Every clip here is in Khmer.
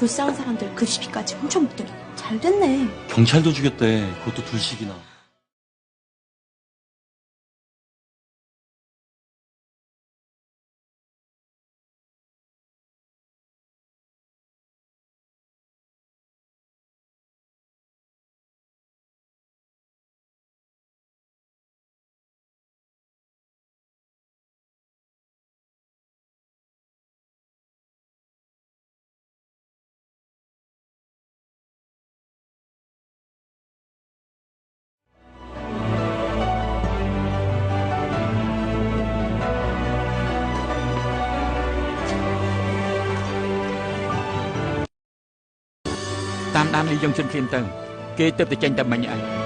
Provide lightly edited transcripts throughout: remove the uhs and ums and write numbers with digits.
불쌍한 사람들 급식비까지 훔쳐먹더니 잘 됐네. 경찰도 죽였대. 그것도 둘씩이나.តាមដានលីយ៉ុងជិនភ្លាមទៅគេទៅតែចេញតែមិញឯង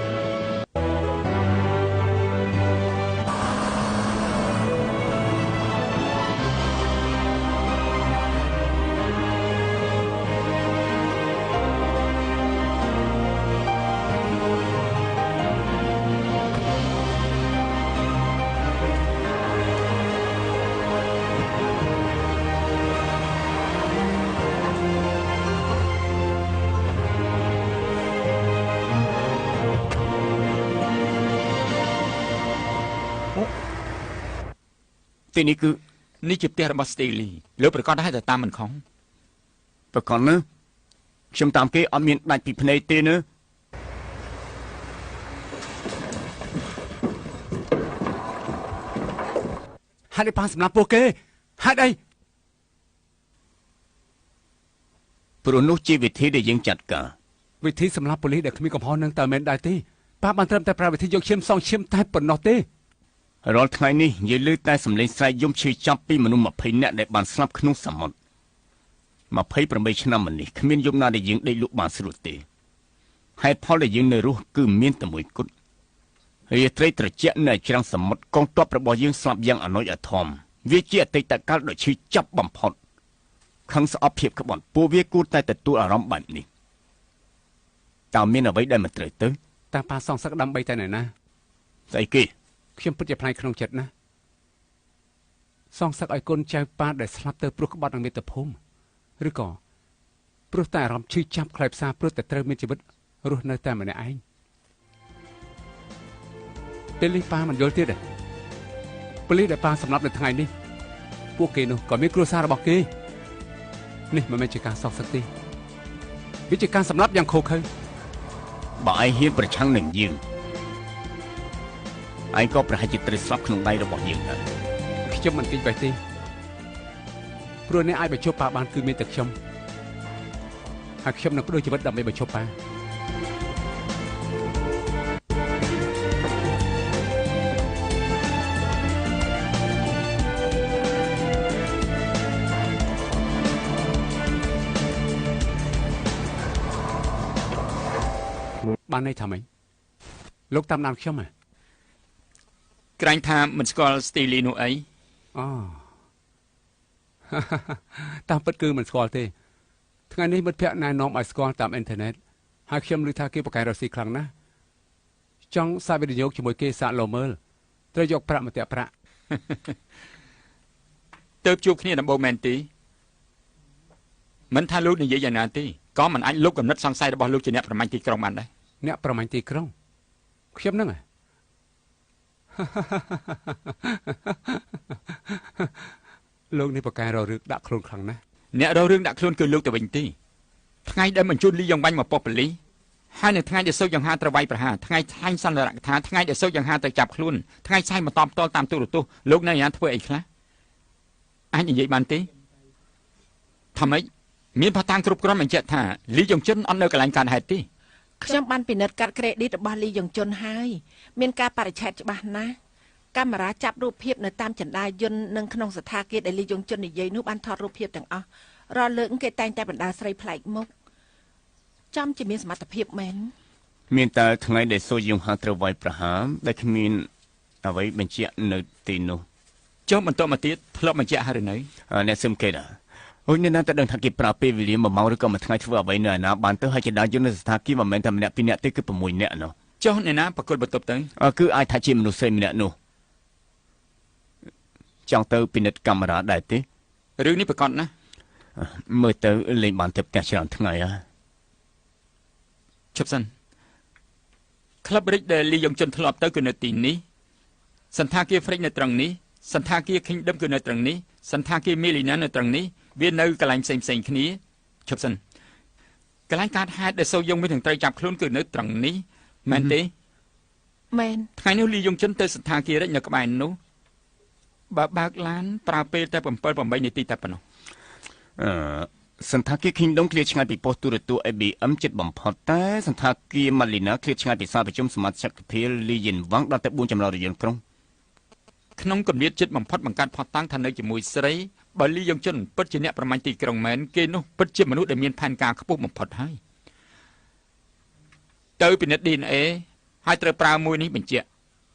ទីនេះគឺនេះជាផ្ទះរបស់ Steely លោកប្រកាសដែរតែតាមមិនខុសប្រកាសណាខ្ញុំតាមគេអត់មានដាច់ពីភ្នែកទេណាហេតុអីបានសម្រាប់ពួកគេហេតុអីព្រោះនោះជាវិធីដែលយើងចាត់ការវិធីសម្រាប់ប៉ូលីសដែលគ្មានកំហុសនឹងតើមែនដែរទេប៉ាបានត្រឹមតែប្រើវិធីយកឈាមសងឈាមតែប៉ុណ្ណោះទេរាល់ថ្ងៃនេះយើងលើតែសម្លេងស្រែកយំឈឺចាប់ពីមនុស្ស20នាក់ដែលបានស្លាប់ក្នុងសមុទ្រ28ឆ្នាំមកនេះគ្មានយប់ណាដែលយើងដេកលក់បានស្រួលទេហេតុផលដែលយើងនៅរស់គឺមានតែមួយគត់រាត្រីត្រជាក់នៅច្រាំងសមុទ្រកងទ័ពរបស់យើងស្លាប់យ៉ាងអនុយអធមវាជាអតីតកាលដ៏ឈឺចាប់បំផុតខឹងស្អប់ភាពក្បត់ពួកវាគួរតែទទួលអារម្មណ៍បែបនេះតើមានអ្វីដែលមិនត្រូវទៅតាប៉ាសងសឹកដើម្បីតែណែណាស្អីគេខ្ញុំពិតជាផ្នែកក្នុងចិត្តណាសងសឹកឲ្យកូនចៅប៉ាដែលស្លាប់ទៅព្រោះក្បត់នឹងមាតុភូមិឬក៏ព្រោះតែអារម្មណ៍ឈឺចាប់ខ្លាចផ្សាព្រោះតែត្រូវមានជីវិតរស់នៅតែម្នាក់ឯងពេលនេះប៉ាមិនយល់ទៀតទេប៉ូលីសដែលប៉ាសម្លាប់នៅថ្ងៃនេះពួកគេនោះក៏មានគ្រួសាររបស់គេនេះមិនមែនជាការសោកសឹកទេវាជាការសម្លាប់យ៉ាងឃោរឃៅបើឯងហ៊ានប្រឆាំងនឹងយើងឯងក៏ប្រហែលជាត្រូវស្លាប់ក្នុងដៃរបស់យើងដែរខ្ញុំមិនគិតបែបទេព្រោះអ្នកអាចបញ្ឈប់ប៉ាបានគឺមានតែខ្ញុំហើយខ្ញុំនឹងបដូរជីវិតដើម្បីបញ្ឈប់ប៉ាបានន័យថាម៉េចលោកតាមដានខ្ញុំហ៎ក្រែងថាមិនស្គាល់ Steely នោះអីអូតាមពិតគឺមិនស្គាល់ទេថ្ងៃនេះមិត្តភ័ក្តិណែនាំឲ្យស្គាល់តាមអ៊ីនធឺណិតហើយខ្ញុំឮថាគេប្រកែករកស៊ីខ្លាំងណាស់ចង់សាកវិនិយោគជាមួយគេសាកលោមើលត្រូវយកប្រាក់មកតាក់ប្រាក់ទៅជួបគ្នាដំបូងមែនទេមិនថាលោកនិយាយយ៉ាងណាទេក៏មិនអាចលុបកំណត់សង្ស័យរបស់លោកជាអ្នកប្រមាញ់ទីក្រុងបានដែរអ្នកប្រមាញ់ទីក្រុងខ្ញុំហ្នឹងលោកនេះប្រកែររឿងដាក់ខ្លួនខ្លាំងណាស់អ្នកររឿងដាក់ខ្លួនគឺលោកទៅវិញទេថ្ងៃដែលបញ្ជូនលីយ៉ុងបាញ់មកប៉ុស្តិ៍ប៉ូលីសហើយនៅថ្ងៃដែលសូចយ៉ាងហាត្រូវវាយប្រហារថ្ងៃឆាញ់សន្និរកថាថ្ងៃដែលសូចយ៉ាងហាទៅចាប់ខ្លួនថ្ងៃឆាញ់មកតបតល់តាមទូរទស្សន៍លោកនៅយ៉ាងធ្វើអីខ្លះអាចនិយាយបានទេថាម៉េចមានផាតាំងគ្រប់គ្រាន់បញ្ជាក់ថាលីយ៉ុងជុនអត់នៅកន្លែងកើតហេតុទេខ្ញុំបានពិនិត្យកាត់ក្រេឌីតរបស់លីយ៉ុងជុនហើយមានការបរិច្ឆេទច្បាស់ណាស់កាមេរ៉ាចាប់រូបភាពនៅតាមចន្ទាយន្តនិងក្នុងស្ថានភាពដែលលីយ៉ុងជុននិយាយនោះបានថតរូបភាពទាំងអស់រាល់លើកគេតែងតែបណ្ដាស្រីប្លែកមុខចំជាមានសមត្ថភាពមែនមានតែថ្ងៃដែលសូយងហាត្រូវវាយប្រហារដែលគ្មានអ្វីបញ្ជាក់នៅទីនោះចុះបន្តមកទៀតធ្លាប់បញ្ជាក់ហើយឬនៅអ្នកសឹមគេដែរអូយអ្នកណាតែដឹងថាគេប្រើពេលវេលា1ម៉ោងឬក៏1ថ្ងៃធ្វើអ្វីនៅឯណាបានទៅហើយចន្ទាយន្តនៅស្ថានភាពមិនមែនតែម្នាក់ពីរនាក់ទេគឺ6នាក់នោះចុះអ្នកណាប្រកួតបន្ទប់ទៅគឺអាចថាជាមនុស្សស្រីម្នាក់នោះ ចង់ទៅពិនិត្យកាមេរ៉ាដែរទេ រឿងនេះប្រកបណា មើលទៅលេងបានទៅផ្ទះច្រើនថ្ងៃហ៎ ឈប់សិនក្លឹបរិចដែលលីយ៉ុងជុនធ្លាប់ទៅគឺនៅទីនេះសន្តាគារ Freak នៅត្រង់នេះសន្តាគារ Kingdom គឺនៅត្រង់នេះសន្តាគារ Melina នៅត្រង់នេះវានៅកន្លែងផ្សេងៗគ្នាឈប់សិនកន្លែងកាត់ហេតុដែលសូយ៉ុងមាននឹងត្រូវចាប់ខ្លួនគឺនៅត្រង់នេះមែនទេ មែន ថ្ងៃនេះលីយ៉ុងជុនទៅសន្តាគាររិចនៅក្បែរនោះបើកឡានប្រើពេលតែ 7-8 នាទីតែប៉ុណ្ណោះ សន្តាគារ Kingdom ឃ្លាតឆ្ងាយពីប៉ុស្តិ៍ទូរទស្សន៍ ABM ជិតបំផុតតែសន្តាគារ Malina ឃ្លាតឆ្ងាយពីសាលប្រជុំសមាជិកសភាលីយិនវ៉ាងដល់ទៅ4ចំណោរថយន្តក្រុង ក្នុងគម្លាតចិត្តបំផុតបង្កើតផតតាំងថានៅជាមួយស្រីបើលីយ៉ុងជុនពិតជាអ្នកប្រមាញ់ទីក្រុងមែនគេនោះពិតជាមនុស្សដែលមានផែនការខ្ពស់បំផុតហើយទៅពិនិត្យ DNA ហើយត្រូវប្រើមួយនេះបញ្ជាក់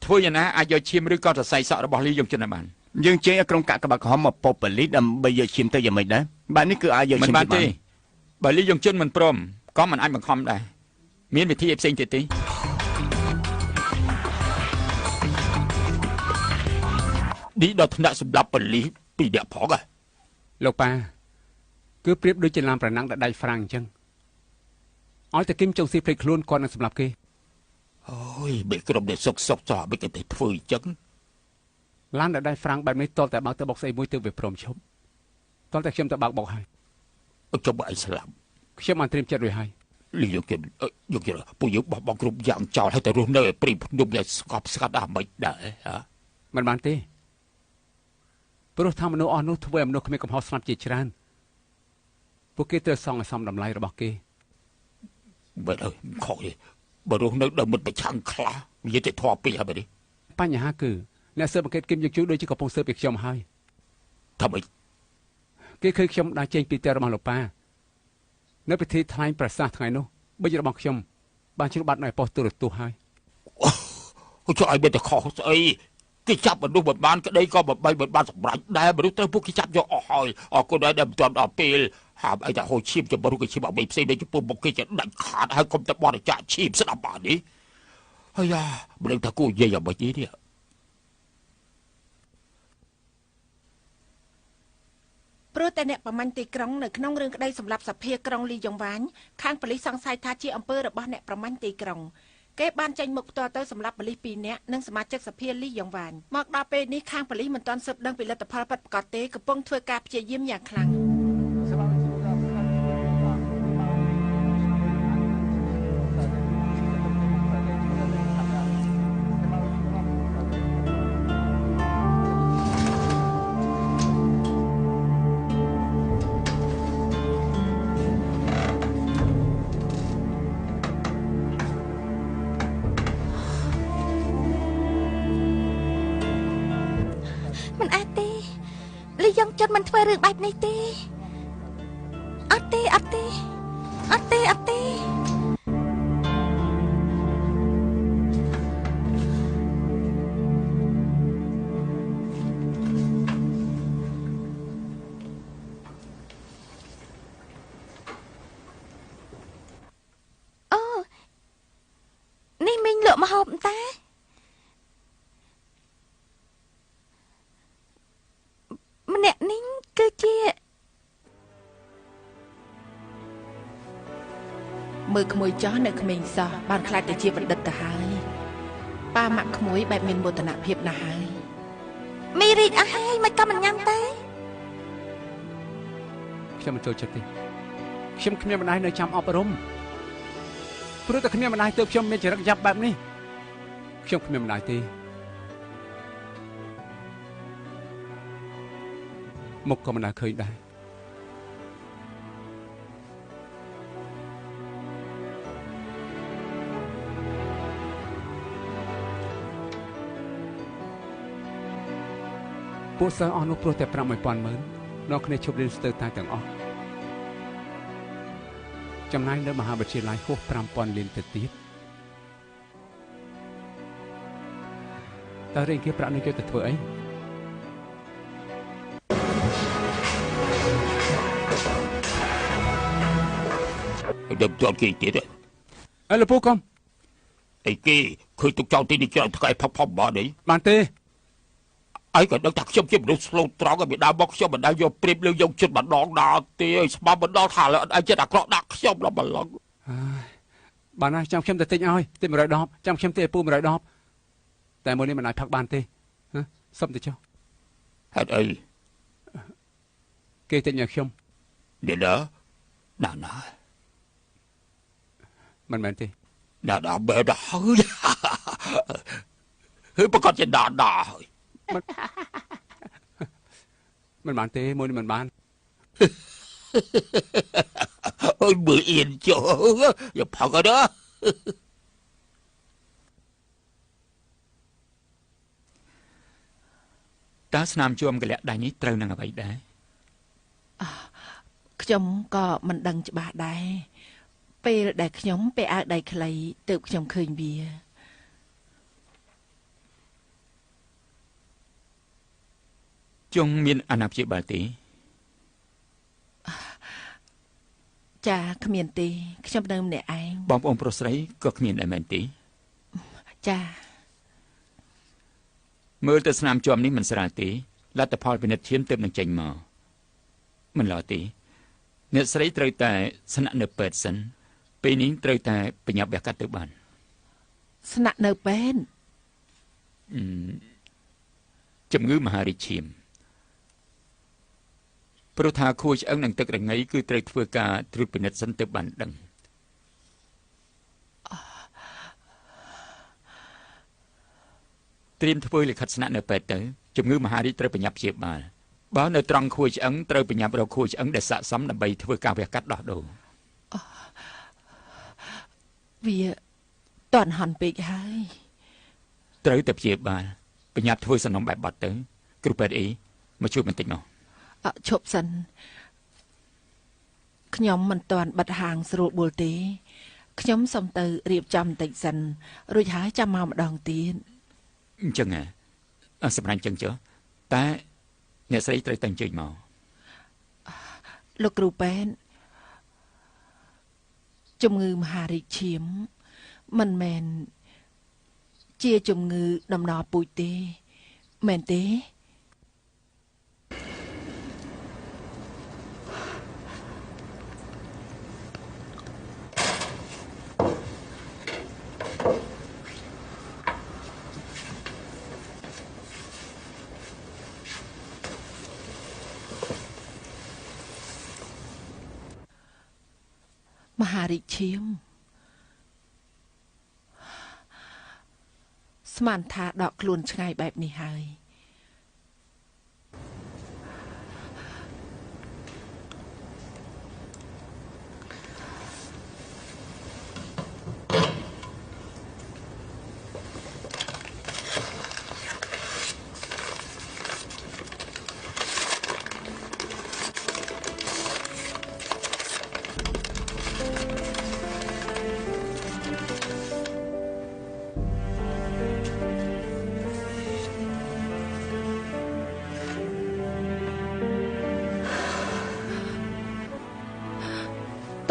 ធ្វើយ៉ាងណាអាចយកឈាមឬក៏សរសៃសក់របស់លីយ៉ុងជុនបាន យើងជើញឲ្យក្រុមកាកបាទក្រហមមកប៉ុប៉ូលីសដើម្បីយកឈាមទៅយ៉ាងម៉េចដែរបាទនេះគឺអាចយកឈាមទៅបានទេ បើលីយ៉ុងជុនមិនព្រមក៏មិនអាចបង្ខំដែរមានវិធីផ្សេងទៀតទេ ឌីដល់ថ្នាក់សម្រាប់ប៉ូលីសពីរអ្នកផងហ៎ លោកប៉ាគឺប្រៀបដូចជាឡានប្រណាំងដែលដៃហ្វ្រាំងអញ្ចឹងឲ្យតែគឹមចុងស៊ីភ្លេចខ្លួនគាត់នឹងសម្លាប់គេ អូយបើក្រុមដែលសុកចោលមិនគេទៅធ្វើអញ្ចឹង ឡានដែលដៃហ្វ្រាំងបែបនេះតលតែបើកទៅបុកស្អីមួយទៅវាព្រមឈប់តលតែខ្ញុំទៅបើកបុកហើយ ចុះបើអីស្លាប់ ខ្ញុំបានត្រៀមចិត្តរួចហើយ លីយកគេពួកយើងបោះបង់គ្រប់យ៉ាងចោលឲ្យតែរស់នៅឯព្រីភ្នំដែលស្កប់ស្កាត់អាមិនដែរហ៎ មិនបានទេព្រោះថាមនុស្សអស់នោះធ្វើឲ្យមនុស្សគ្មានកំហុសស្លាប់ជាច្រើនពួកគេត្រូវសងឲ្យសមតម្លៃរបស់គេ បើទៅខកទេបើរស់នៅដល់មិត្តប្រឆាំងខ្លះនិយាយទៅធေါ်ពីហើយបើនេះ បញ្ហាគឺអ្នកស៊ើបអង្កេតគឹមយកជួយដូចជាកំពុងស៊ើបពីខ្ញុំហើយ ថាម៉េច គេឃើញខ្ញុំដើរចេញពីផ្ទះរបស់លោកប៉ានៅពិធីថ្លែងប្រសាសន៍ថ្ងៃនោះបិចរបស់ខ្ញុំបានជ្រុះបាត់នៅប៉ុស្តិ៍ទូរទស្សន៍ហើយ អូចុះឲ្យមានតែខុសស្អីគេចាប់មនុស្សមិនបានក្តីក៏មិនបានសម្រេចដែរមនុស្សត្រូវពួកគេចាប់យកអស់ហើយអរគុណដែរដែលមិនទាន់ដល់ពេលហាមអីតែហូចឈាមចម្រុះគេឈាមអ្វីផ្សេងដែលចំពោះមុខគេจะដាច់ខាតហើយកុំតែបរិច្ចាគឈាមស្ដាប់បាននេះហើយយ៉ាមិនដឹងថាគូនិយាយអ្វីនេះ ព្រោះតែអ្នកប្រមាញ់ទីក្រុងនៅក្នុងរឿងក្តីសម្រាប់សភាក្រុងលីយ៉ុងវ៉ាញខាងប៉ូលីសសង្ស័យថាជាអំពើរបស់អ្នកប្រមាញ់ទីក្រុងគេបានចេញមុខផ្ទាល់ទៅសម្រាប់ប៉ូលីស2នាក់និងសមាជិកសភាលីយ៉ុងវ៉ាញមកដល់ពេលនេះខាងប៉ូលីសមិនទាន់ស៊ើបដឹងពីលទ្ធផលពិតប្រាកដទេកំពុងធ្វើការព្យាយាមយ៉ាងខ្លាំង មិនអាចទេលីយ៉ុងជុនមិនធ្វើរឿងបែបនេះទេអត់ទេ អូនេះមីងលក់ម្ហូបតា ម្នាក់នេះគឺជា មើលក្មួយចោះនៅក្មេងសោះបានខ្លាចទៅជាបណ្ឌិតទៅហើយប៉ាម៉ាក់ក្មួយបែបមានមោទនភាពណាស់ហើយ មីរីកអស់ហើយមិនក៏មិនញ៉ាំទេ ខ្ញុំមិនចូលចិត្តទេខ្ញុំគ្មានម្ដាយនៅចាំអប់រំព្រោះតែគ្មានម្ដាយទើបខ្ញុំមានចរិតយ៉ាប់បែបនេះខ្ញុំគ្មានម្ដាយទេមុខក៏មិនដែលឃើញដែរពួកសិស្សអស់នោះព្រោះតែ 5,000 ម៉ឺនដល់គ្នាជប់រៀនស្ទើរតែទាំងអស់ចំណាយនៅមហាវិទ្យាល័យហួស 5,000 លានទៅទៀតតើរៀនគេប្រាក់នេះយកទៅធ្វើអី đâm tròn kia chết rồi. Ê là bố con. Ê kia, khơi tục tròn tí đi cho thằng phóc phóc bỏ đi. Bạn tê. ai còn đang thật trong một slow trắng ở bị đau bóc cho mình đang vô prep lưu dùng chân bản đòn đào thì mà mình đau thả lại ai chết đặc rõ đặc trong là mình lần បានណាចាំខ្ញុំទៅទិញឲ្យទិញ100 ដបចាំខ្ញុំទិញឲ្យពូ100 ដបតែមួយនេះមិនអាចផឹកបានទេសុំទៅចុះ hết ấy គេទិញឲ្យខ្ញុំ để đỡ nào nào មិនមែនទេ nào nào bể đó hơi bắt con trên đòn đỏ មិនបានទេមួយនេះមិនបាន ôi bữa yên chỗ giờ phật ở đó តើស្នាមជួមកលាក់ដៃនេះត្រូវនឹងអ្វីដែរ ខ្ញុំក៏មិនដឹងច្បាស់ដែរពេលដែលខ្ញុំពេលអាវដៃខ្លីទើបខ្ញុំឃើញវា ជុងមានអាណាព្យាបាលទេ ចាគ្មានទេខ្ញុំនៅម្នាក់ឯង បងប្អូនប្រុសស្រីក៏គ្មានដែរមែនទេ ចា មើលទៅស្នាមជាប់នេះមិនស្រាលទេលទ្ធផលពិនិត្យឈាមទើបនឹងចេញមកមិនល្អទេអ្នកស្រីត្រូវតែស្នាក់នៅពេទ្យសិនពេលនេះត្រូវតែបញ្ញាប់វះកាត់ទៅបាន ស្នាក់នៅពេទ្យ ជំងឺមហារីកឈាមព្រោះថាខួរឆ្អឹងនិងទឹករងៃគឺត្រូវធ្វើការត្រួតពិនិត្យសិនទើបបានដឹង ត្រៀមធ្វើលិខិតស្នាក់នៅពេទ្យទៅជំងឺមហារីកត្រូវបញ្ញាប់ព្យាបាលបើនៅត្រង់ខួរឆ្អឹងត្រូវបញ្ញាប់រកខួរឆ្អឹងដែលស័ក្តិសមដើម្បីធ្វើការវះកាត់ដោះដូរ វាតន់ហន់ពេកហើយ ត្រូវតែព្យាបាលបញ្ញាប់ធ្វើសំណុំបែបបត់ទៅគ្រូពេទ្យអីមកជួយបន្តិចមក ឈប់សិនខ្ញុំមិនទាន់បិទហាងស្រួលបួលទេខ្ញុំសុំទៅរៀបចំបន្តិចសិនរួចហើយចាំមកម្ដងទៀត អញ្ចឹងសម្រាប់អញ្ចឹងចុះតែអ្នកស្រីត្រូវតែអញ្ជើញមក លោកគ្រូពេទ្យជំងឺមហារីកឈាមមិនមែនជាជំងឺដំណរពូជទេមែនទេ មហារីកឈាមស្មានថាដកខ្លួនឆ្ងាយបែបនេះហើយ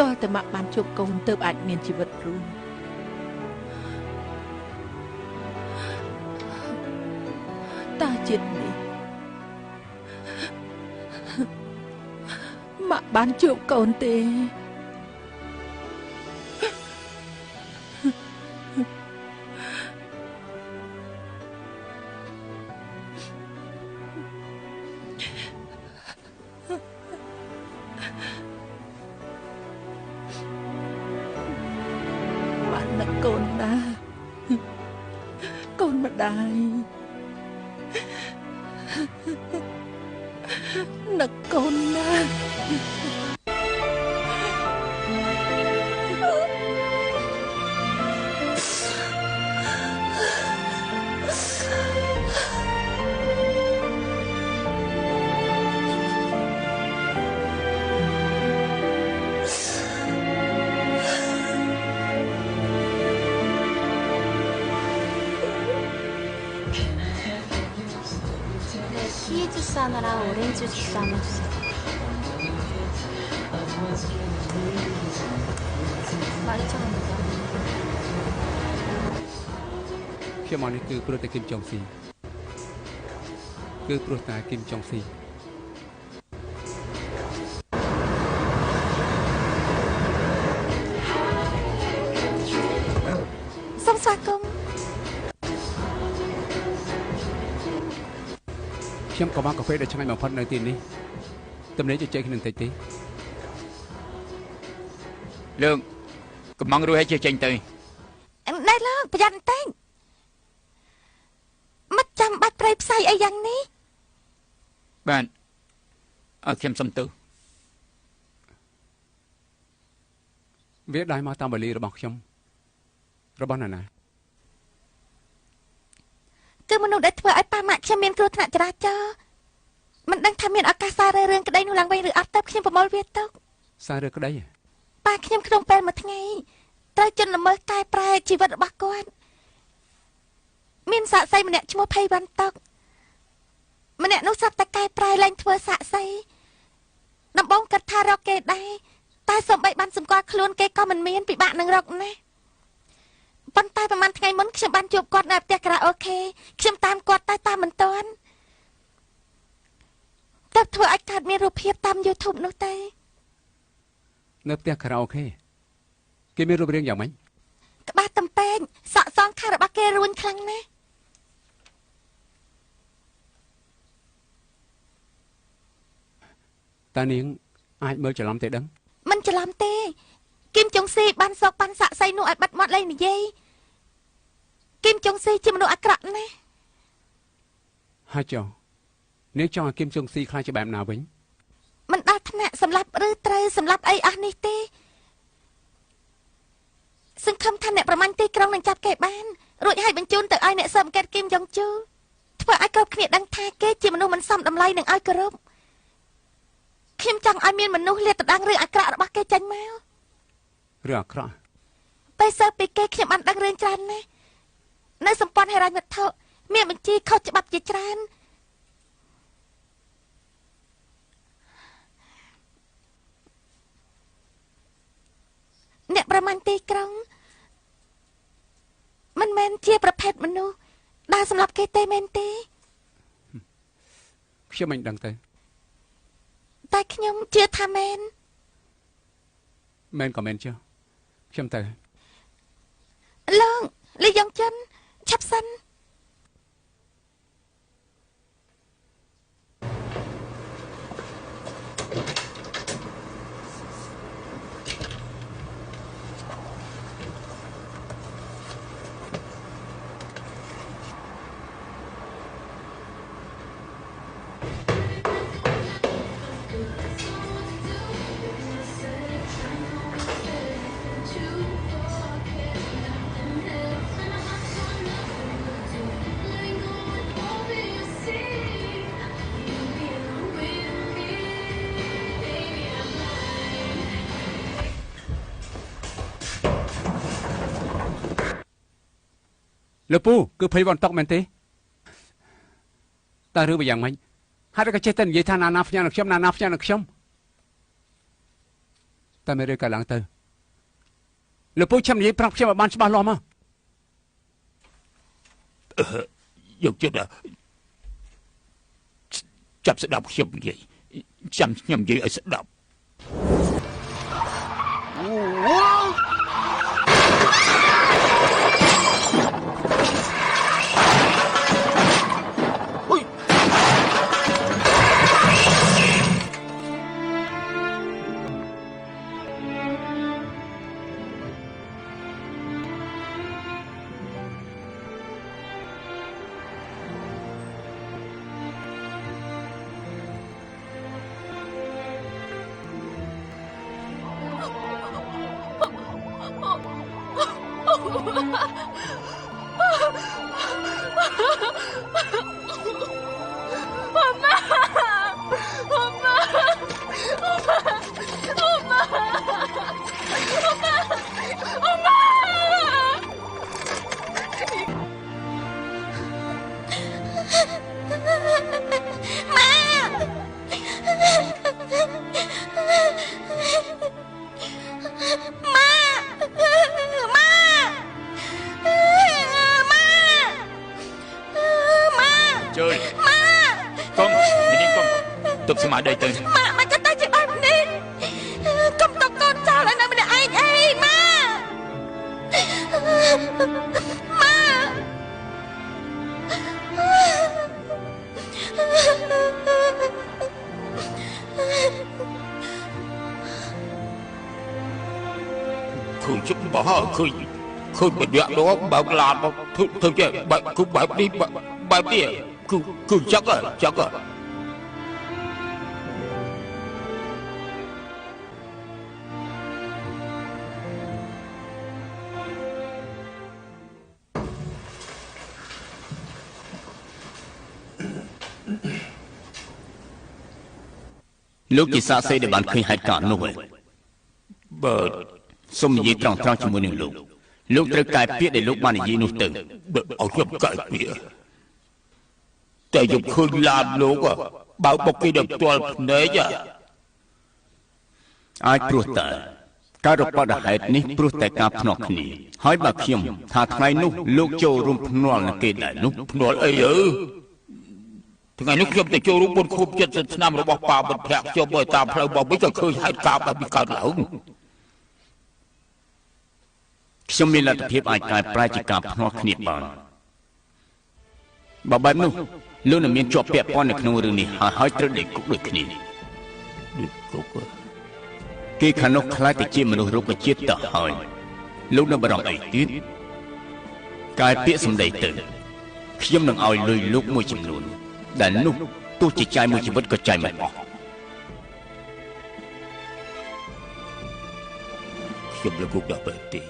តើតើមកបានជួបកូនទើបអាចមានជីវិតរស់តើជាតិនេះមកបានជួបកូនទេ នឹកកូនណាកូនម្ដាយនឹកកូនណា 키에 주스 하나랑 오렌지 주스 하나 주세요. 많이 쳐놓는다. ខ្ញុំមកនេះគឺព្រោះតែគិតចង់ស៊ី គឺព្រោះតែគឹមចុងស៊ី សូមស្វាគមន៍ ខ្ញុំក៏បានកាហ្វេដ៏ឆ្ងាញ់បំផុតនៅទីនេះទំនេរជជែកគ្នាបន្តិចទេ លោកកំងរួចឲ្យជាចេញទៅ ណែលោកប្រយ័ត្នបន្តិចមិនចាំបាច់ប្រៃផ្សៃអីយ៉ាងនេះ បាទឲ្យខ្ញុំសុំទៅ វាដៃមកតាមវេលារបស់ខ្ញុំរបស់ណានា គឺមនុស្សដែលធ្វើឲ្យប៉ាម៉ាក់ខ្ញុំមានគ្រោះថ្នាក់ចរាចរណ៍មិនដឹងថាមានឱកាសសាររឿងក្តីនោះឡើងវិញឬអត់ទៅខ្ញុំប្រមូលវាទុក សាររឿងក្តី ប៉ាខ្ញុំក្នុងពេលមួយថ្ងៃត្រូវជន់ល្មើសកែប្រែជីវិតរបស់គាត់មានសាក់សីម្នាក់ឈ្មោះភ័យវ៉ាន់តុកម្នាក់នោះស្រាប់តែកែប្រែឡើងធ្វើសាក់សីដំបងគិតថារកគេដែរតែសំបីបានសម្គាល់ខ្លួនគេក៏មិនមានពិបាកនឹងរកណាស់ប៉ុន្តែប្រហែលថ្ងៃមុនខ្ញុំបានជួបគាត់នៅផ្ទះការ៉ាអូខេខ្ញុំតាមគាត់តែតាមមិនទាន់តែធ្វើឲ្យកើតមានរូបភាពតាម YouTube នោះទេ នៅផ្ទះខារ៉ាអូខេគេមានរូបរាងយ៉ាងម៉េច ក្បាលតំពេងសក់សងខាងរបស់គេរួញខ្លាំងណាស់ តានាងអាចមើលច្រឡំទេដឹង មិនច្រឡំទេគឹមចុងស៊ីបានសោកបានសាក់សៃនោះឲ្យបាត់មាត់លែងនិយាយគឹមចុងស៊ីជាមនុស្សអាក្រក់ណាស់ ហើយចុះនាងចង់ឲ្យគឹមចុងស៊ីខ្លាចជាបែបណាវិញ មិនដល់ថ្នាក់សម្លាប់ឬត្រូវសម្លាប់អីអស់នេះទេសង្ឃឹមថាអ្នកប្រមាញ់ទីក្រុងនឹងចាប់គេបានរួចឲ្យបញ្ជូនទៅឲ្យអ្នកស៊ើបអង្កេតគឹមយ៉ុងជូធ្វើឲ្យគ្រប់គ្នាដឹងថាគេជាមនុស្សមិនសមតម្លៃនឹងឲ្យគោរពខ្ញុំចង់ឲ្យមានមនុស្សលាតត្រដាងរឿងអាក្រក់របស់គេចេញមក រឿងអាក្រក់ ពេលស៊ើបពីគេខ្ញុំបានដឹងរឿងច្រើនណាស់នៅសម្ព័ន្ធហិរញ្ញវត្ថុមានបញ្ជីខុសច្បាប់ជាច្រើនអ្នកប្រមាញ់ទីក្រុងមិនមែនជាប្រភេទមនុស្សដែលសម្លាប់គេទេមែនទេ ខ្ញុំមិនដឹងទេ តែខ្ញុំជឿថាមែន មែនក៏មែនចុះខ្ញុំទៅ លោកលីយ៉ុងចិនឆាប់សិន លោកពូគឺភ័យវ៉ាន់តុកមែនទេតើរឿងវាយ៉ាងម៉េចហើយក៏ចេះតែនិយាយថាណាណាផ្ញើនឹងខ្ញុំណាណាផ្ញើនឹងខ្ញុំតែមិនរឿយកឡើងទៅលោកពូចាំនិយាយប្រាប់ខ្ញុំឲ្យបានច្បាស់លាស់មក យកចិត្តចាប់ស្ដាប់ខ្ញុំនិយាយចាំខ្ញុំនិយាយឲ្យស្ដាប់ ម៉ា ទុកស្មារតីទៅ ម៉ាក់ក៏ទៅជាបែបនេះកុំតកូនចោលឲ្យនៅម្នាក់ឯងអីម៉ាឃើញជិបបោះឃើញបញ្ញានោះបើកឡានមកធ្វើចេះបែបនេះគឺចឹកលោកជាសាក្សីដែលបានឃើញហេតុការណ៍នោះហើយបើសូមនិយាយត្រង់ជាមួយនឹងលោកត្រូវកែពាក្យដែលលោកបាននិយាយនោះទៅឲ្យខ្ញុំកែពាក្យតែខ្ញុំឃើញឡានលោកបើបុកគេដល់ផ្ទាល់ភ្នែកអាចព្រោះតែការរំហែកនេះព្រោះតែការភ្នាល់គ្នាហើយបើខ្ញុំថាថ្ងៃនោះលោកចូលរួមភ្នាល់នឹងគេដែរនោះភ្នាល់អីថ្ងៃនោះខ្ញុំទៅចូលរួមបុណ្យខួប70ឆ្នាំរបស់ប៉ាមិត្តភក្តិខ្ញុំមើលតាមផ្លូវមកវិញក៏ឃើញហេតុការណ៍បែបនេះកើតឡើងខ្ញុំមានលទ្ធភាពអាចកែប្រែជាការភ្នាល់គ្នាបានបើបែបនោះលោកនឹងមានជាប់ពាក់ព័ន្ធនៅក្នុងរឿងនេះហើយត្រូវដេកគុកដូចគ្នាគេខាងនោះខ្លាចទៅជាមនុស្សរុក្ខជាតិទៅហើយលោកនៅបារម្ភអីទៀតកែពាក្យសម្ដីទៅខ្ញុំនឹងឲ្យលុយលោកមួយចំនួនដែលនោះទោះជាចាយមួយជីវិតក៏ចាយមិនអស់ខ្ញុំលើកគុកដល់ពេលទី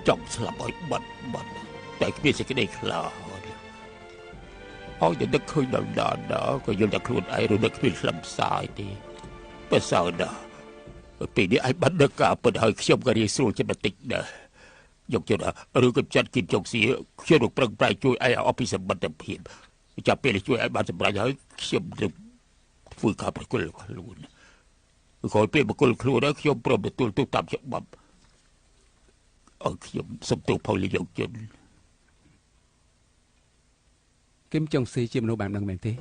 ចង់ស្លាប់ឲ្យបាត់តែគ្មានសេចក្តីខ្លាចឲ្យតែនឹកឃើញដល់ក៏យល់តែខ្លួនឯងឬនឹកគ្មានខ្លឹមសារទេបើសើដល់ពេលនេះឯងបាត់ដឹកការពិតហើយខ្ញុំក៏រៀងស្រួលចិត្តបន្តិចដែរយកចិត្តឬក៏ចាត់គីមចុកស៊ីខ្ញុំនឹងប្រឹងប្រែងជួយឯងអស់ពីសម្បត្តិភាពចាប់ពេលជួយឲ្យបានសម្រេចហើយខ្ញុំនឹងធ្វើការប្រគល់ខ្លួនក្រោយពេលប្រគល់ខ្លួនហើយខ្ញុំព្រមទទួលទុកតាមច្បាប់អរខ្ញុំសូមទោសផលលិយកជនគឹមចុងស៊ីជាមនុស្សបែបហ្នឹងមែនទេ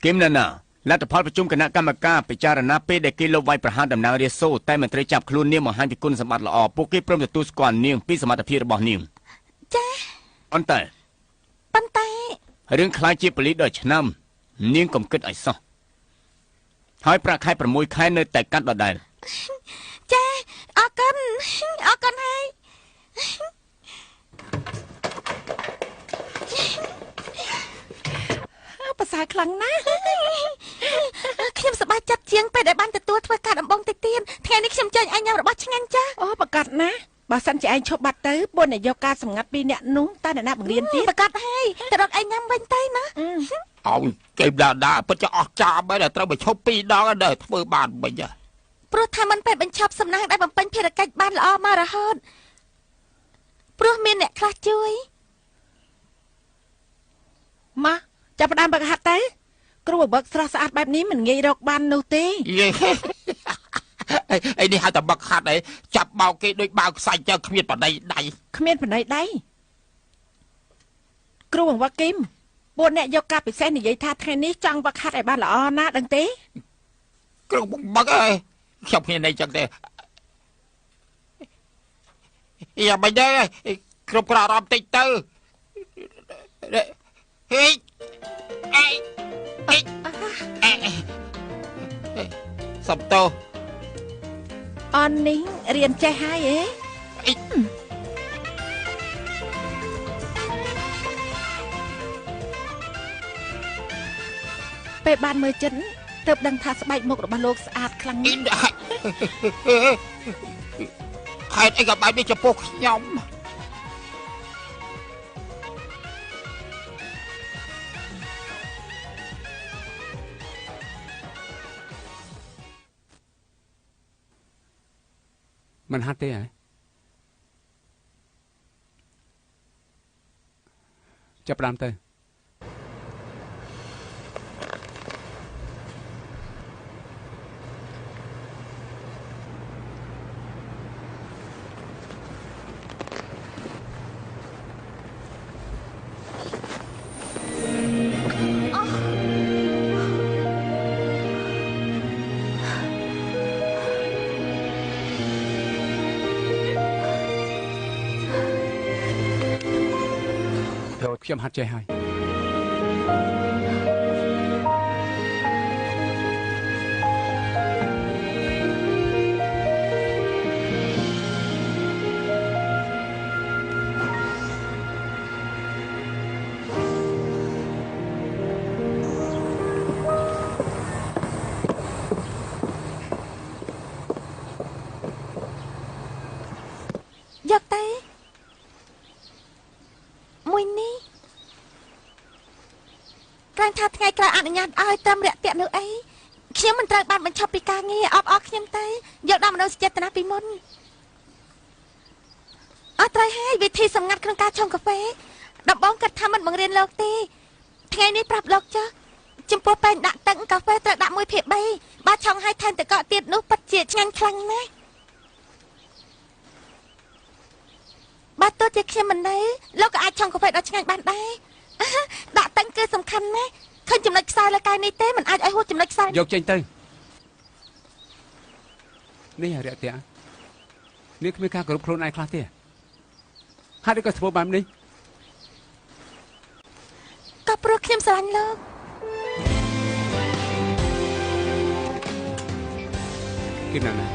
គឹមណាលទ្ធផលប្រជុំគណៈកម្មការពិចារណាពេលដែលគេលុបវាយប្រហារតំណាងរាស្ត្រតែមិនត្រូវចាប់ខ្លួននាងបង្ហាញពីគុណសម្បត្តិល្អពួកគេព្រមទទួលស្គាល់នាងពីសមត្ថភាពរបស់នាងចាប៉ុន្តែរឿងខ្លាចជាប៉ូលីសដល់ឆ្នាំនាងកុំគិតឲ្យសោះហើយប្រាក់ខែ6ខែនៅតែកាត់ដដែលចាអរគុណហើយប្រសើរខ្លាំងណាស់ខ្ញុំសប្បាយចិត្តជាងពេលដែលបានទទួលធ្វើការដំបងតិចទៀតថ្ងៃនេះខ្ញុំចេញឲ្យញ៉ាំរបស់ឆ្ងាញ់ចាអូប្រកាសណាបើសិនជាឯងឈប់បាត់ទៅបុនយកការសម្ងាត់ពីអ្នកនោះតើអ្នកណាបង្រៀនទៀតប្រកាសហើយទៅរកឯងញ៉ាំវិញទៅណាឲ្យគេដាពិតជាអស់ចាមែនតែត្រូវមកឈប់2ដងដែរធ្វើបានវិញព្រោះថាมันពេលបញ្ឈប់សំណាងដែលបំពេញភារកិច្ចបានល្អមករហូតព្រោះមានអ្នកខ្លះជួយម៉ាចាប់ផ្ដើមបើកហាត់ទៅគ្រូបើកស្រស់ស្អាតបែបនេះមិនងាយរកបាននោះទេអីនេះហៅតែបឹកហាត់អីចាប់បោកគេដូចបោកខ្សាច់ចឹងគ្មានបដៃដៃគ្រូបង្វឹកគីមពួកអ្នកយកការពិសេសនិយាយថាថ្ងៃនេះចង់វឹកហាត់ឲ្យបានល្អណាស់ដឹងទេគ្រូបង្វឹកអើយខ្ញុំគ្នានេះចឹងទេយ៉ាមិនដែរគ្រប់គ្រងអារម្មណ៍តិចទៅហេសំតោអននេះរៀនចេះហើយពេលបានមើលចិត្តទើបដឹងថាស្បែកមុខរបស់លោកស្អាតខ្លាំងណាស់ហេតុអីក៏បែបនេះចំពោះខ្ញុំមិនហាត់ទេហ៎ចាប់ផ្ដើមទៅ ខ្ញុំហាត់ចេះហើយយកទៅមួយនេះក្រែងថាថ្ងៃក្រោយអនុញ្ញាតឲ្យត្រឹមរយៈនោះអីខ្ញុំមិនត្រូវបានបញ្ឈប់ពីការងារអបអរខ្ញុំទៅយកដល់មនោសញ្ចេតនាពីមុនអត់ត្រូវហើយវិធីសម្ងាត់ក្នុងការឆុងកាហ្វេដំបងគិតថាមិនបង្រៀនលោកទេថ្ងៃនេះប្រាប់លោកចុះចំពោះពេញដាក់ទឹកកាហ្វេត្រូវដាក់1/3បើឆុងឲ្យថែមទឹកកកទៀតនោះពិតជាឆ្ងាញ់ខ្លាំងណាស់បើទោះជាខ្ញុំមិននៅលោកក៏អាចឆុងកាហ្វេដ៏ឆ្ងាញ់បានដែរដាក់ទឹកគឺសំខាន់ណាស់ឃើញចំណុចខ្សោយលើកាយនេះទេមិនអាចឲ្យហួសចំណុចខ្សោយយកចេញទៅនេះរយៈតានេះគ្មានការគោរពខ្លួនឯងខ្លះទេហើយក៏ធ្វើបែបនេះក៏ព្រោះខ្ញុំស្រឡាញ់លោកគិតណាស់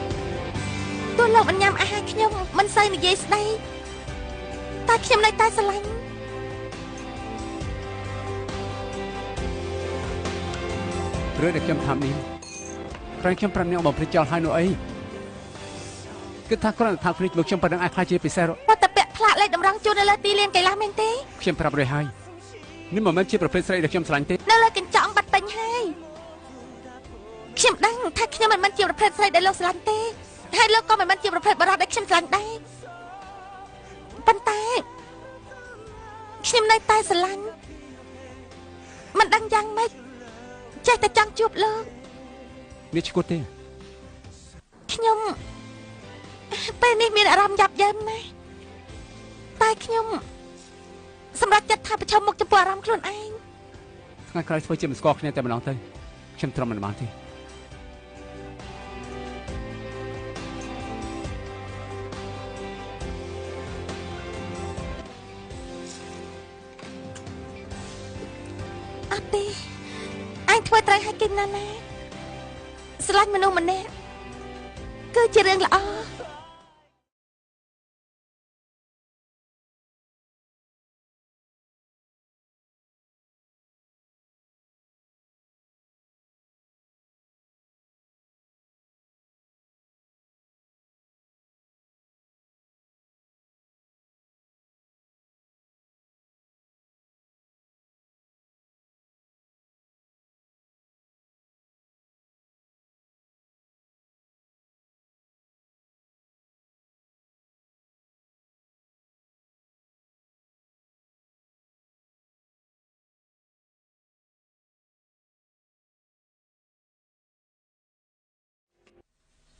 ទោះលោកមិនញ៉ាំអាហារខ្ញុំមិនសូវនិយាយស្ដីតែខ្ញុំនៅតែស្រឡាញ់រឿងដែលខ្ញុំថានេះក្រែងខ្ញុំប្រាប់អ្នកបំភ្លេចចោលហើយនោះអីគិតថាគ្រាន់តែថាគ្នាមកខ្ញុំប៉ុណ្ណឹងអាចខ្លាចជាពិសេសប៉ុន្តែពាក់ផ្លាកលេខតម្រង់ជួននៅលើទីលានកីឡាមែនទេខ្ញុំប្រាប់រួចហើយនេះមិនមែនជាប្រភេទស្រីដែលខ្ញុំស្រឡាញ់ទេនៅលើកញ្ចក់បាត់ពេញហើយខ្ញុំដឹងថាខ្ញុំមិនមែនជាប្រភេទស្រីដែលលោកស្រឡាញ់ទេហើយលោកក៏មិនមែនជាប្រភេទបរិបទដែលខ្ញុំស្រឡាញ់ដែរប៉ុន្តែខ្ញុំនៅតែស្រឡាញ់មិនដឹងយ៉ាងម៉េចចេះតែចង់ជួបលោកនេះឈ្គួតទេខ្ញុំពេលនេះមានអារម្មណ៍យ៉ាប់យ៉ឺនណាស់តែខ្ញុំសម្រាប់ចិត្តថាប្រឈមមុខចំពោះអារម្មណ៍ខ្លួនឯងថ្ងៃក្រោយធ្វើជាមិនស្គាល់គ្នាតែម្ដងទៅខ្ញុំទ្រាំមិនបានទេអត់ទេអញធ្វើត្រូវឲ្យគេណាស់ណាស្រឡាញ់មនុស្សម្នាក់គឺជារឿងល្អ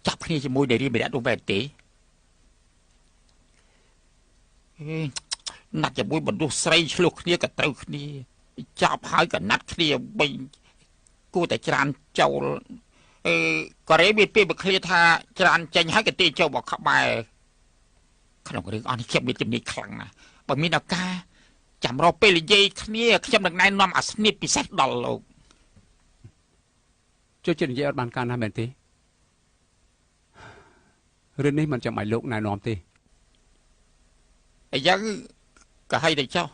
ចាប់គ្នាជាមួយដែលរៀនម្នាក់នោះបែបទេណាត់ជាមួយមនុស្សស្រីឆ្លោះគ្នាក៏ត្រូវគ្នាចាប់ហើយក៏ណាត់គ្នាវិញគួរតែច្រានចូលកូរ៉េមានពេលមកឃ្លាថាច្រានចេញហើយក៏ទាញចូលមកក្បែរក្នុងរឿងអស់នេះខ្ញុំមានជំនាញខ្លាំងណាស់បើមានឱកាសចាំរកពេលនិយាយគ្នាខ្ញុំនឹងណែនាំអាស្នៀតពិសេសដល់លោកជួយនិយាយអត់បានការណាមែនទេរឿងនេះមិនចាំឲ្យលោកណែនាំទេអញ្ចឹងក៏ឲ្យតែចុះ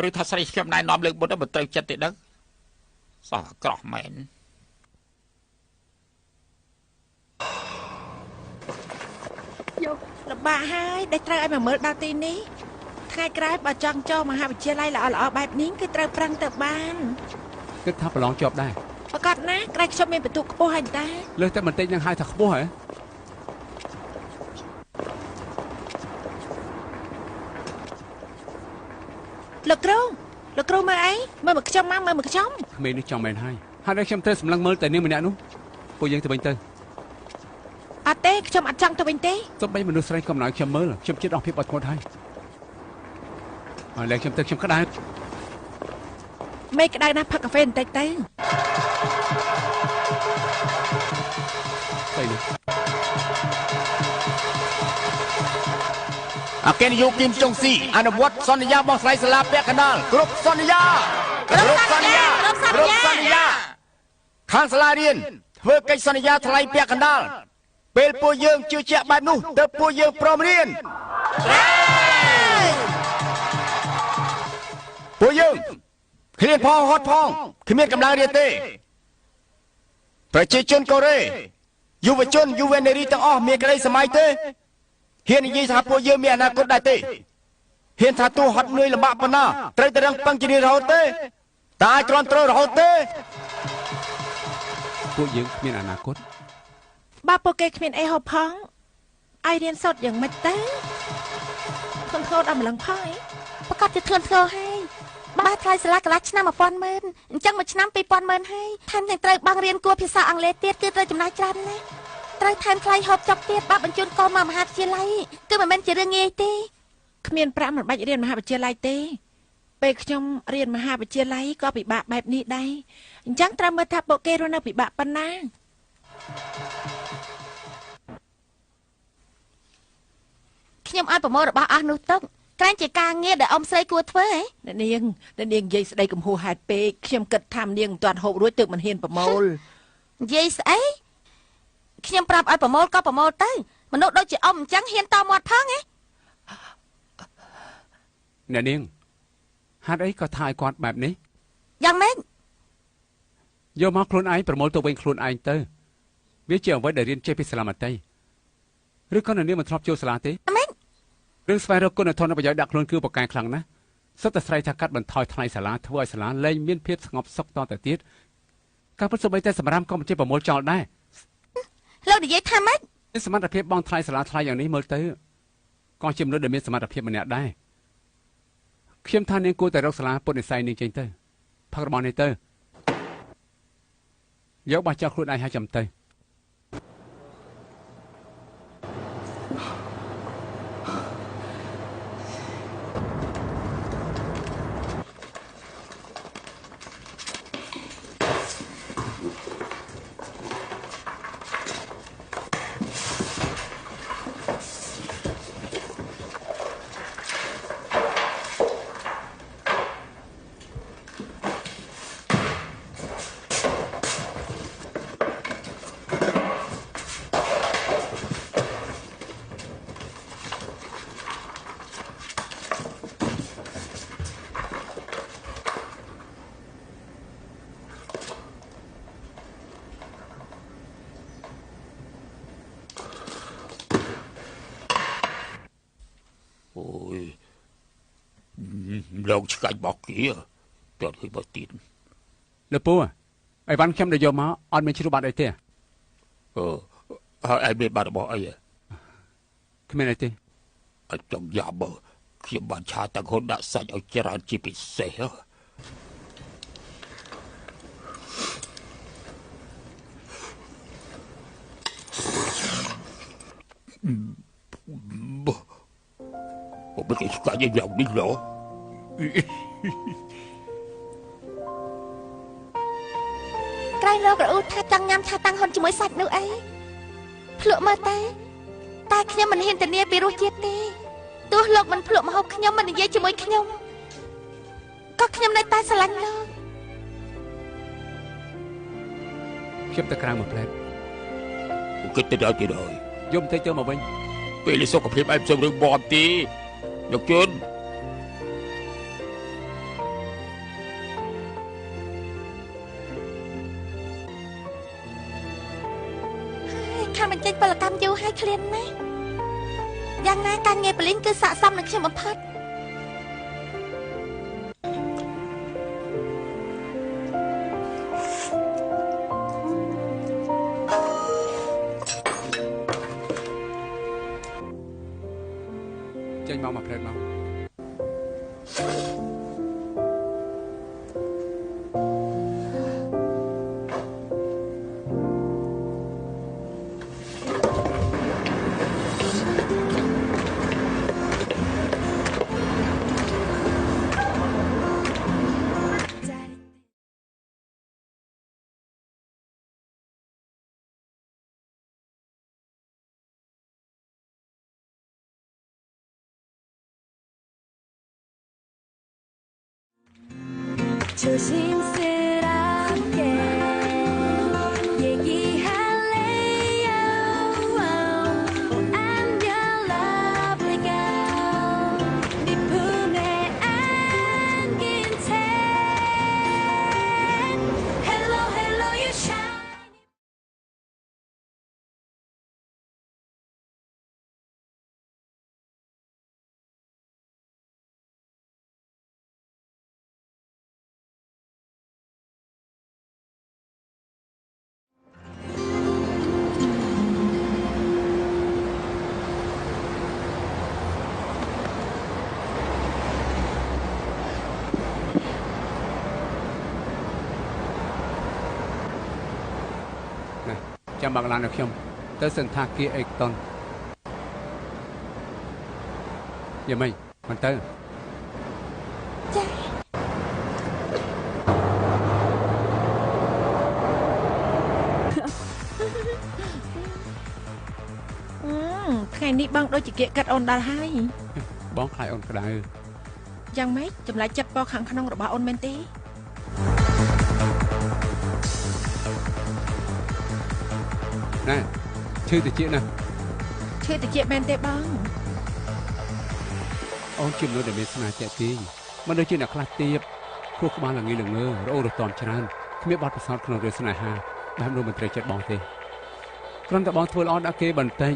ឬថាស្រីខ្ញុំណែនាំលើកមុនទៅមិនត្រូវចិត្តទេដឹងសោះក្រោះមែនយកលំបាកហើយដែលត្រូវឲ្យមកមើលដល់ទីនេះថ្ងៃក្រោយបើចង់ចូលមហាវិទ្យាល័យល្អៗបែបនេះគឺត្រូវប្រឹងទៅបានគិតថាប្រឡងជាប់ដែរប្រកាសណាក្រែងខ្ញុំមានបន្ទុកខ្ពស់ហើយតាលើសតែបន្តិចនឹងហៅថាខ្ពស់ហ៎លោកគ្រូមើលអីមើលមកខ្ញុំមកមើលមកខ្ញុំក្មេងនេះចង់មែនហើយហើយខ្ញុំត្រូវសម្លឹងមើលតែនាងម្នាក់នោះពួកយើងទៅវិញទៅអត់ទេខ្ញុំអត់ចង់ទៅវិញទេទោះបីមនុស្សស្រីក៏មិនឲ្យខ្ញុំមើលខ្ញុំជិតអស់ភាពអត់ធ្មត់ហើយហើយលែងខ្ញុំទៅខ្ញុំក្តៅមេក្តៅណាស់ផឹកកាហ្វេបន្តិចទៅទៅនេះ អគ្គនាយកគឹមចុងស៊ីអនុវត្តសន្យាបោះស្រាយសាលាពាក់កណ្ដាលគ្រប់សន្យាខាងសាលារៀនធ្វើកិច្ចសន្យាថ្លៃពាក់កណ្ដាលពេលពួកយើងជឿជាក់បែបនោះទើបពួកយើងព្រមរៀនពួកយើងឃ្លានផងហត់ផងគ្មានកម្លាំងរៀនទេប្រជាជនកូរ៉េយុវជនយុវនារីទាំងអស់មានក្តីសម័យទេហ៊ាននិយាយថាពួកយើងមានអនាគតដែរទេហ៊ានថាទោះហត់នឿយលំបាកប៉ុណ្ណាត្រូវតែរឹងប៉ឹងជារៀងរហូតទេតើអាចទ្រាំទ្ររហូតទេពួកយើងគ្មានអនាគត បើពួកគេគ្មានអីហូបផងអាយរៀនសូត្រយ៉ាងម៉េចទៅធនធ្ងរដល់ម្លឹងផងអី ប្រកាសជាធឿនធ្ងរហើយបាទថ្លៃសាលាកន្លះឆ្នាំ1000ម៉ឺនអញ្ចឹងមួយឆ្នាំ2000ម៉ឺនហើយថែមទាំងត្រូវបង់រៀនគួរភាសាអង់គ្លេសទៀតគឺត្រូវចំណាយច្រើនណាស់ត្រូវថែមថ្លៃហូបចុកទៀតបាទបញ្ជូនកូនមកមហាវិទ្យាល័យគឺមិនមែនជារឿងងាយទេ គ្មានប្រាក់មិនបាច់រៀនមហាវិទ្យាល័យទេពេលខ្ញុំរៀនមហាវិទ្យាល័យក៏ពិបាកបែបនេះដែរអញ្ចឹងត្រូវមើលថាពួកគេរស់នៅពិបាកប៉ុណ្ណា ខ្ញុំឲ្យប្រមូលរបស់អស់នោះទុកក្រែងជាការងារដែលអ៊ំស្រីគួរធ្វើហ៎ អ្នកនាងនិយាយស្ដីកំហួសហេតុពេកខ្ញុំគិតថានាងមិនទាន់ហូបរួចទើបមិនហ៊ានប្រមូល និយាយស្អីខ្ញុំប្រាប់ឲ្យប្រមូលក៏ប្រមូលទៅមនុស្សដូចជាអ៊ំអញ្ចឹងហ៊ានតមាត់ផងហ៎ អ្នកនាងហេតុអីក៏ថាឲ្យគាត់បែបនេះ យ៉ាងម៉េច យកមកខ្លួនឯងប្រមូលទៅវិញខ្លួនឯងទៅវាជាអ្វីដែលរៀនចេះពីសាលាមត្តេយឬក៏អ្នកនាងមិនធ្លាប់ចូលសាលាទេ ម៉េច រឿងស្វែងរកគុណធម៌ប្រយោជន៍ដាក់ខ្លួនគឺប្រកែកខ្លាំងណាស់សុទ្ធតែស្រ័យថាកាត់បន្ថយថ្លៃសាលាធ្វើឲ្យសាលាលែងមានភាពស្ងប់សុខតទៅទៀតការពិតសូម្បីតែសម្រាប់ក៏មិនចេះប្រមូលចោលដែរ លោកនិយាយថាម៉េច សមត្ថភាពបង់ថ្លៃសាលាថ្លៃយ៉ាងនេះមើលទៅក៏ជាមនុស្សដែលមានសមត្ថភាពម្នាក់ដែរខ្ញុំថានាងគួរតែរកសាលាពុទ្ធនិស្ស័យនាងចេញទៅផឹករបស់នេះទៅយកបាសចោលខ្លួនឯងឲ្យចាំទៅ Ôi, lâu chứ cảnh bọc kia, toàn hơi bọc tin. លោកពូអីវ៉ាន់ខ្ញុំដែលយកមកអត់មានជ្រុះបាត់អីទេ Em biết bà đã bỏ ai à? គ្មានអីទេ Ở trong nhà bờ, khi bạn cha tăng hôn đã sạch ở chả ra chỉ bị xế. Một cái cả như dòng đi lỗ. ក្រែងលោករអ៊ូថាចង់ញ៉ាំឆាតាំងហ៊ុនជាមួយសាច់នោះអីភ្លក់មើលតែខ្ញុំមិនហ៊ានធានាពីរសជាតិទេទោះលោកមិនភ្លក់ម្ហូបខ្ញុំមិននិយាយជាមួយខ្ញុំក៏ខ្ញុំនៅតែស្រឡាញ់លោក ខ្ញុំទៅក្រៅមួយផ្លែត Cái tên đó thì rồi. យកបន្តិចទៅមកវិញ Vì lý do của phim em xong rừng bọt tí. Được chưa? ខាងបញ្ចេញពលកម្មយូរហើយឃ្លានណាស់យ៉ាងណាការងារបលីងគឺស័ក្តិសមនឹងខ្ញុំបំផុត ចេញមកមួយផ្លែតមក 조심스럽게 얘기할래요. Oh, I'm your lovely girl. 네 품에 안긴 채 Hello, hello, you shine.ចាំបើកឡានឲ្យខ្ញុំទៅសន្តាគារអេកតុនយ៉ាងម៉េចមិនទៅ ចា ថ្ងៃនេះបងដូចជាគៀកកាត់អូនដល់ហើយ បងខ្លាចអូនក្តៅ យ៉ាងម៉េចចម្លែកចិត្តពណ៌ខាងក្នុងរបស់អូនមែនទេ ណែឈឺតិចណា ឈឺតិចមែនទេបង អូនជាមនុស្សដែលមានស្នេហ៍តាក់ទាញមិនដូចជាអ្នកខ្លះទៀតខួរក្បាលល្ងីល្ងើរអូររទាំច្រើនគ្មានបទពិសោធន៍ក្នុងរឿងស្នេហាបែបនោះមិនត្រូវចិត្តបងទេគ្រាន់តែបងធ្វើល្អដាក់គេបន្តិច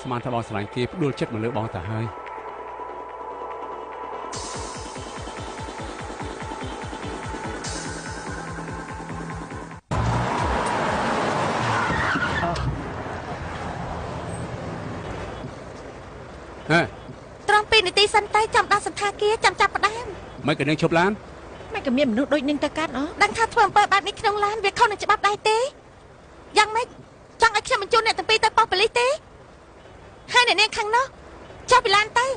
ស្មានថាបងស្រឡាញ់គេផ្ដួលចិត្តមកលើបងទៅហើយហេ ត្រង់2នាទីសិនទៅចាំដល់សន្តាគារចាំចាប់ផ្ដើម មិនក៏នឹងឈប់ឡាន មិនក៏មានមនុស្សដូចនឹងទៅកាត់អ ដឹងថាធ្វើអំពើបែបនេះក្នុងឡានវាខុសនឹងច្បាប់ដែរទេយ៉ាងម៉េចចង់ឲ្យខ្ញុំបញ្ជូនអ្នកទាំងពីរទៅប៉ុស្តិ៍ប៉ូលីសទេហើយអ្នកនាងខាងនោះចុះពីឡានទៅ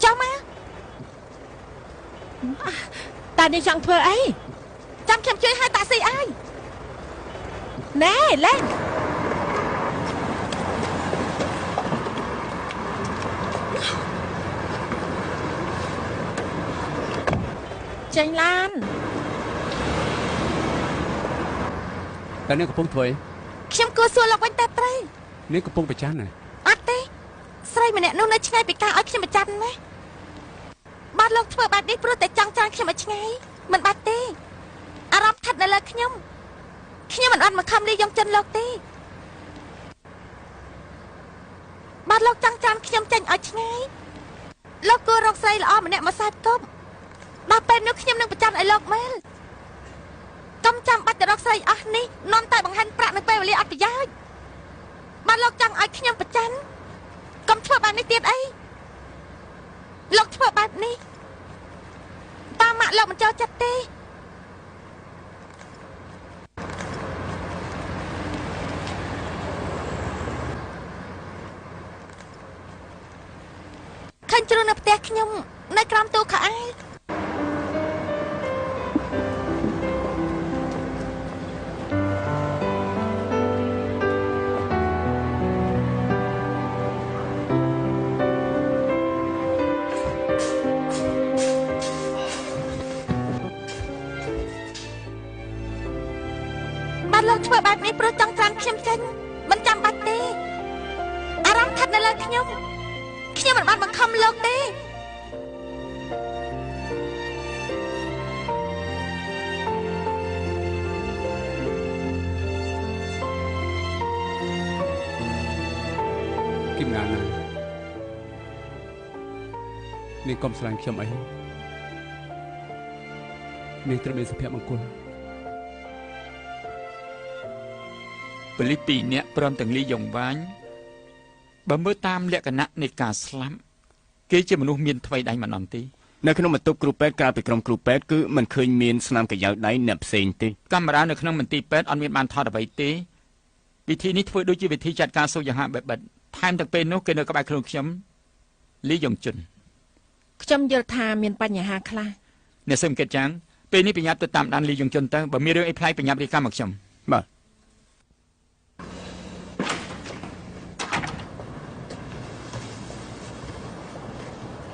ចុះមក តើនាងចង់ធ្វើអី ចាំខ្ញុំជួយហៅតាក់ស៊ីឲ្យ ណែលេងចេញឡាន តែនាងកំពុងធ្វើអី ខ្ញុំគួរសួរលោកវិញតែត្រូវ នាងកំពុងប្រច័ណ្ឌណា អត់ទេស្រីម្នាក់នោះនៅឆ្ងាយពីការឲ្យខ្ញុំប្រចាំណាបាទលោកធ្វើបែបនេះព្រោះតែចង់ចាញ់ខ្ញុំឲ្យឆ្ងាយមិនបាច់ទេអារម្មណ៍ស្ថិតនៅលើខ្ញុំមិនអត់មកខំលីយ៉ុងចិនលោកទេបាទលោកចង់ចាំខ្ញុំចេញឲ្យឆ្ងាយលោកគួររកស្រីល្អម្នាក់មកសាទគប់ដល់ពេលនោះខ្ញុំនឹងប្រចាំឲ្យលោកមើលកុំចាំបាច់ទៅរកស្រីអស់នេះនាំតែបង្ហាញប្រាក់នៅពេលវេលាអត់ប្រយោជន៍បាទលោកចង់ឲ្យខ្ញុំប្រចាំកុំធ្វើបែបនេះទៀតអីលោកធ្វើបែបនេះតាមម៉ាក់លោកមិនចូលចិត្តទេឃើញជ្រុលនៅផ្ទះខ្ញុំនៅក្រោមទូខោអាវបាទលោកធ្វើបែបនេះព្រោះចង់ត្រាំខ្ញុំចេញមិនចាំបាច់ទេអារម្មណ៍ស្ថិតនៅលើខ្ញុំមិនបានបង្ខំលោកទេគឹមណានណានាងកុំស្រឡាញ់ខ្ញុំអីនាងត្រូវមានសុភមង្គល ប៉ូលីស2នាក់ព្រមទាំងលីយ៉ុងវ៉ាញបើមើលតាមលក្ខណៈនៃការស្លាប់គេជាមនុស្សមានថ្វីដៃមិនអន់ទេ នៅក្នុងបន្ទប់គ្រូពេទ្យក្រៅពីក្រុមគ្រូពេទ្យគឺមិនឃើញមានស្នាមកញ្ចៅដៃអ្នកផ្សេងទេ កាមេរ៉ានៅក្នុងមន្ទីរពេទ្យអត់មានបានថតអ្វីទេវិធីនេះធ្វើដូចជាវិធីចាត់ការសូរយ៉ាងហាក់បិទថែមទាំងពេលនោះគេនៅក្បែរខ្លួនខ្ញុំលីយ៉ុងជុន ខ្ញុំយល់ថាមានបញ្ហាខ្លះ អ្នកសឹមកិតចាំងពេលនេះបញ្ញាប់ទៅតាមដានលីយ៉ុងជុនទៅបើមានរឿងអីប្លែកបញ្ញាប់រាយការណ៍មកខ្ញុំ បាទ ហ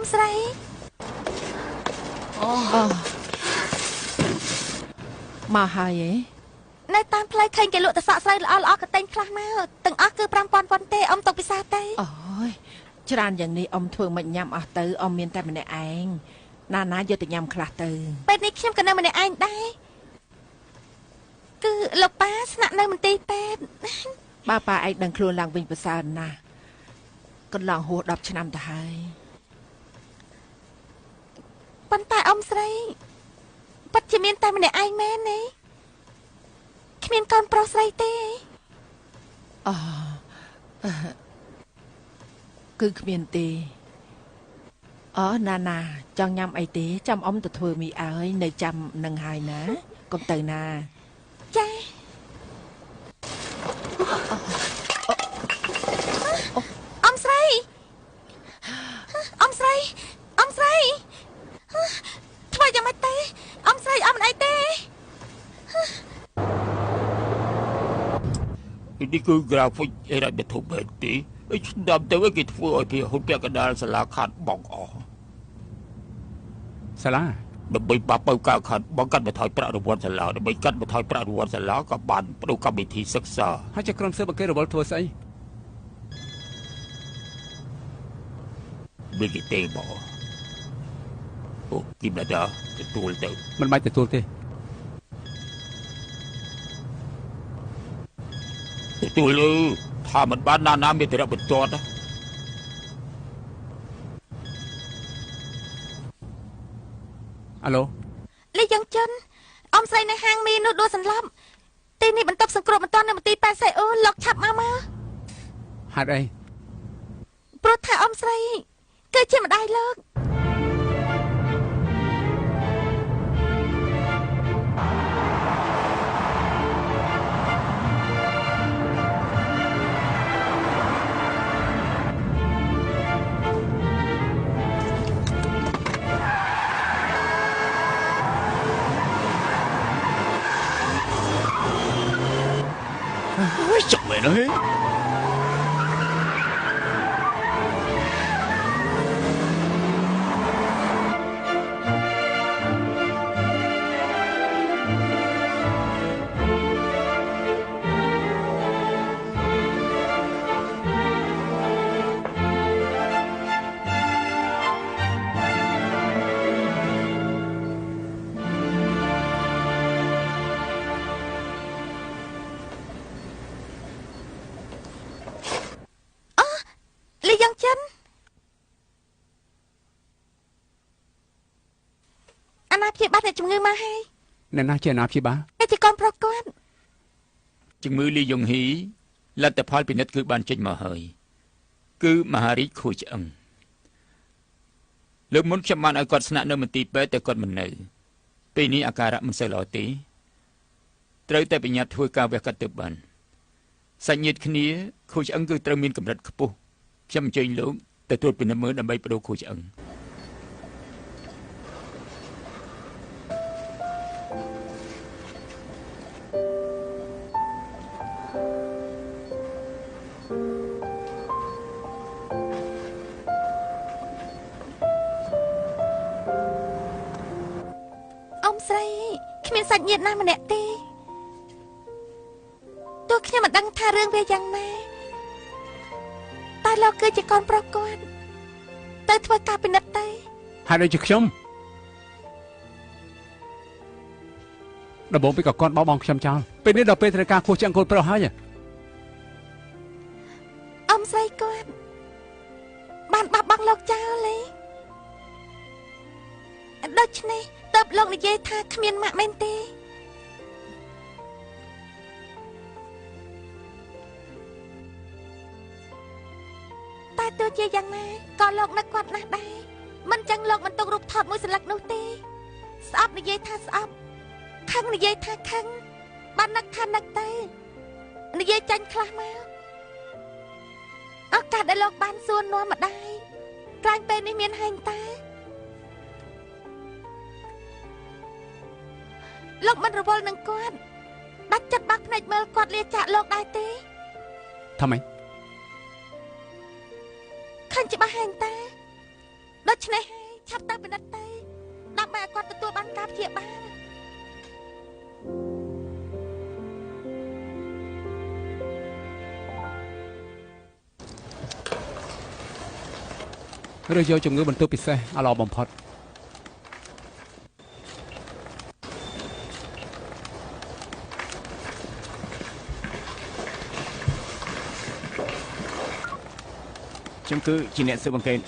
មស្រី មកហើយឯង នៅតាមផ្លូវឃើញគេលក់តែសក់ស្រូវល្អៗក៏ទិញខ្លះមកទាំងអស់គឺ 5,000 វ៉ាន់ទេអ៊ំទុកពិសាទេ អូយច្រើនយ៉ាងនេះអ៊ំធ្វើមិនញ៉ាំអស់ទៅអ៊ំមានតែម្នាក់ឯងណាយកទៅញ៉ាំខ្លះទៅ ពេលនេះខ្ញុំក៏នៅម្នាក់ឯងដែរគឺលោកប៉ាស្នាក់នៅមន្ទីរពេទ្យ បើប៉ាឯងដឹងខ្លួនឡើងវិញប្រសើរណាស់កន្លងហួស10ឆ្នាំទៅហើយ ប៉ុន្តែអ៊ំស្រីពិតជាមានតែម្នាក់ឯងមែនទេគ្មានកូនប្រុសស្រីទេ គឺគ្មានទេណាចង់ញ៉ាំអីទេចាំអ៊ំទៅធ្វើមីឲ្យនៅចាំនឹងហើយណាកុំទៅណា ចាអ៊ំស្រីអ៊ំស្រីអ៊ំស្រីធ្វើយ៉ាងម៉េចទេអ៊ំស្រីអ៊ំមិនអីទេ នេះគឺ graphic អេរ៉ាបេធូបេទីស្ដាប់ទៅគេធ្វើឲ្យពីហ៊ុនពាក់កណ្ដាលសាលាខាត់បងអស់ សាលា ដើម្បីបាប់បើកខាត់បងកាត់បន្ថយប្រាក់រង្វាន់សាលាដើម្បីកាត់បន្ថយប្រាក់រង្វាន់សាលាក៏បានបដូរកម្មវិធីសិក្សា ហើយជាក្រុមស៊ើបអង្កេតរវល់ធ្វើស្អី មានគេទេបងអូគីមដាទទួលទៅ មិនបាច់ទទួលទេ ទទួលលើថាមិនបានណាមានតែរបន្ទាត់ អាឡូ លីយ៉ាងចិនអ៊ំស្រីនៅហាងមីនោះដួលសន្លប់ទីនេះបន្ទប់សង្គ្រោះបន្ទាន់នៅមន្ទីរប៉ែតសៃអូលោកឆាប់មក ហេតុអី ព្រោះថាអ៊ំស្រីគឺជាម្ដាយលោក Ôi chồng mẹ nó hết. លីយ៉ាងចិនអាណាព្យាបាលអ្នកជំងឺមកហើយ អ្នកណាជាអាណាព្យាបាល គេជាកូនប្រុសគាត់ ជំងឺលីយ៉ុងហ៊ីលទ្ធផលពិនិត្យគឺបានចេញមកហើយគឺមហារីកខូចឆ្អឹងលើកមុនខ្ញុំបានឲ្យគាត់ស្នាក់នៅមន្ទីរពេទ្យតែគាត់មិននៅពេលនេះអាការៈមិនសូវល្អទេត្រូវតែបញ្ញត្តិធ្វើការវះកាត់ទៅបានសាច់ញាតិគ្នាខូចឆ្អឹងគឺត្រូវមានកម្រិតខ្ពស់ខ្ញុំអញ្ជើញលោកទៅត្រួតពិនិត្យមើលដើម្បីបដូរខូចឆ្អឹង អ៊ំស្រីគ្មានសាច់ញាតិណាម្នាក់ទេទោះខ្ញុំមិនដឹងថារឿងវាយ៉ាងណាតែលោកគឺជាកូនប្រុសគាត់ទៅធ្វើការពិនិត្យទៅ ហេតុអីជាខ្ញុំដំបូងពីក៏គាត់បោះបង់ខ្ញុំចោលពេលនេះដល់ពេលត្រូវការខួសឆ្អឹងកូនប្រុសហើយ អ៊ំស្រីគាត់បានបាត់បង់លោកចោលទេដូច្នេះតើបលោកនិយាយថាគ្មានម៉ាក់មែនទេតែទោះជាយ៉ាងណាក៏លោកនឹកគាត់ណាស់ដែរមិនចឹងលោកមិនទុករូបថតមួយសន្លឹកនោះទេស្អប់និយាយថាស្អប់ខឹងនិយាយថាខឹងបាននឹកថានឹកទៅនិយាយចាញ់ខ្លះមកឱកាសដែលលោកបានសួរនាំម្ដាយក្រែងពេលនេះមានហែងតាលោកមិនរវល់នឹងគាត់ដាច់ចិត្តបាក់ភ្នែកមើលគាត់លាចាកលោកដែរទេ ថាម៉េច ឃើញច្បាស់ហែងតា ដូច្នេះឆាប់ទៅពិនិត្យទៅដើម្បីឲ្យគាត់ទទួលបានការព្យាបាលឬយកជំងឺបន្ទប់ពិសេសឲ្យល្អបំផុតខ្ញុំគឺជាអ្នកស៊ើបអង្កេត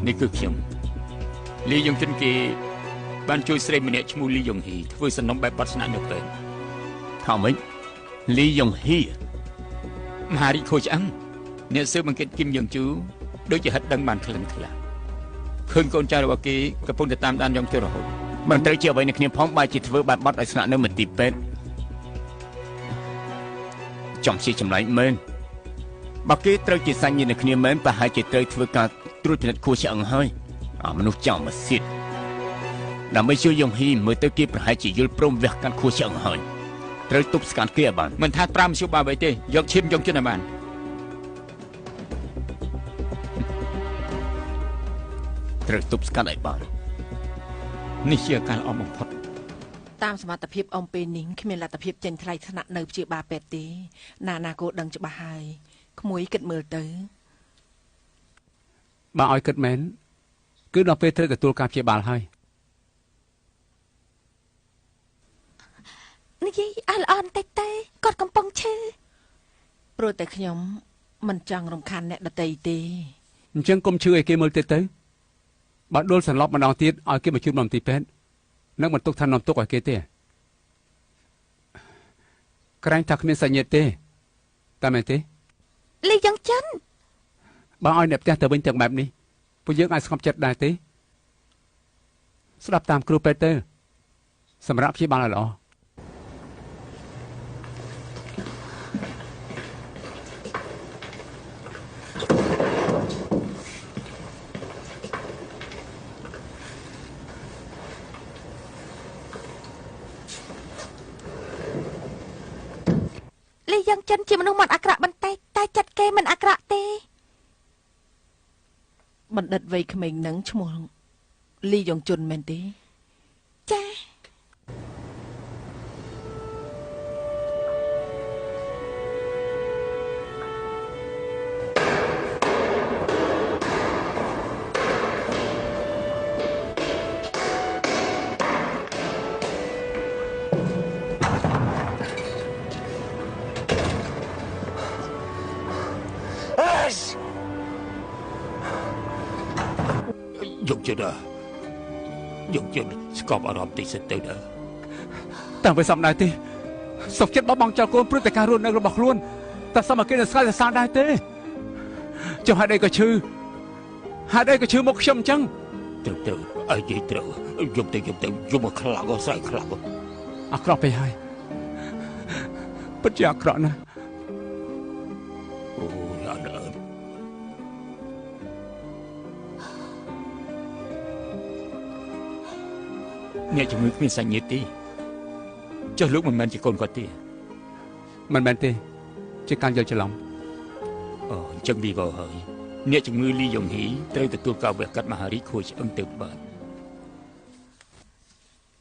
នេះគឺខ្ញុំលីយ៉ុងជិនគេបានជួយស្រីម្នាក់ឈ្មោះលីយ៉ុងហ៊ីធ្វើសំណុំបែបបទស្នាក់នៅពេទ្យថាម៉េចលីយ៉ុងហ៊ីមហារីកខូចឆ្អឹងអ្នកស៊ើបអង្កេតគឹមយ៉ុងជូដូចជាហិតដឹងបានខ្លឹមខ្លះឃើញកូនចៅរបស់គេកំពុងតែតាមដានយ៉ុងជូរហូតមិនត្រូវជាអ្វីនៅគ្នាផងបែរជាធ្វើបែបបត់ឲ្យស្នាក់នៅមន្ទីរពេទ្យចំជាចម្លែកមែនបើគេត្រូវជាសាច់ញាតិនៅគ្នាមែនប្រហែលជាត្រូវធ្វើការត្រួតពិនិត្យខួរឆ្អឹងហើយអាមនុស្សចំមកសៀតដើម្បីជួយយ៉ុងហ៊ីមើលទៅគេប្រហែលជាយល់ព្រមវះកាត់ខួរឆ្អឹងហើយត្រូវទប់ស្កាត់គេឲ្យបានមិនថាប្រាំមធ្យោបាយអ្វីទេយកឈាមយ៉ុងជិនឲ្យបានត្រូវទប់ស្កាត់ឲ្យបាននេះជាការល្អបំផុតតាមសមត្ថភាពអំពេលនេះគ្មានលទ្ធភាពចេញថ្លៃថ្នាក់នៅព្យាបាលពេទ្យទេណាគោដឹងច្បាស់ហើយក្មួយគិតមើលទៅបើឲ្យគិតមែនគឺដល់ពេលត្រូវទទួលការព្យាបាលហើយនិយាយឲ្យល្អបន្តិចទេគាត់កំពុងឈឺព្រោះតែខ្ញុំមិនចង់រំខានអ្នកដទៃទេអញ្ចឹងកុំឈឺឲ្យគេមើលទៀតទៅបើដួលសន្លប់ម្ដងទៀតឲ្យគេមកជួយមន្ទីរពេទ្យនឹងបន្ទុកថានាំទុកឲ្យគេទេក្រែងថាគ្មានសញ្ញាទេតែមែនទេលីយ៉ុងចិនបើឲ្យអ្នកផ្ទះទៅវិញទាំងបែបនេះពួកយើងអាចស្ងប់ចិត្តដែរទេស្ដាប់តាមគ្រូពេទ្យទៅសម្រាប់ព្យាបាលឲ្យល្អលីយ៉ុងចិនជាមនុស្សមិនអាក្រក់បន្តិចតែចិត្តគេមិនអាក្រក់ទេបណ្ឌិតវ័យក្មេងនឹងឈ្មោះលីយ៉ុងជុនមែនទេចាយកជិនស្កប់អារម្មណ៍តិចសិនទៅដែរតាមវាសំដែរទេសុខចិត្តបោះបង់ចោលកូនព្រឹត្តិការណ៍រស់នៅរបស់ខ្លួនតែសមគេនឹងស្គាល់សរសើរដែរទេចុះហេតុអីក៏ឈឺមកខ្ញុំអញ្ចឹងទៅអីនិយាយត្រូវយកទៅមកខ្លាំងស្រែកខ្លាំងអាក្រក់ពេកហើយពិតជាអាក្រក់ណាស់អូយ៉ានអ្នកជំងឺគ្មានសញ្ញាទេចុះលោកមិនមែនជាកូនគាត់ទេមិនមែនទេជាការយល់ច្រឡំអញ្ចឹងវាក៏ហើយអ្នកជំងឺលីយ៉ុងហ៊ីត្រូវទទួលការវះកាត់មហារីកខួរឆ្អឹងទៅបាន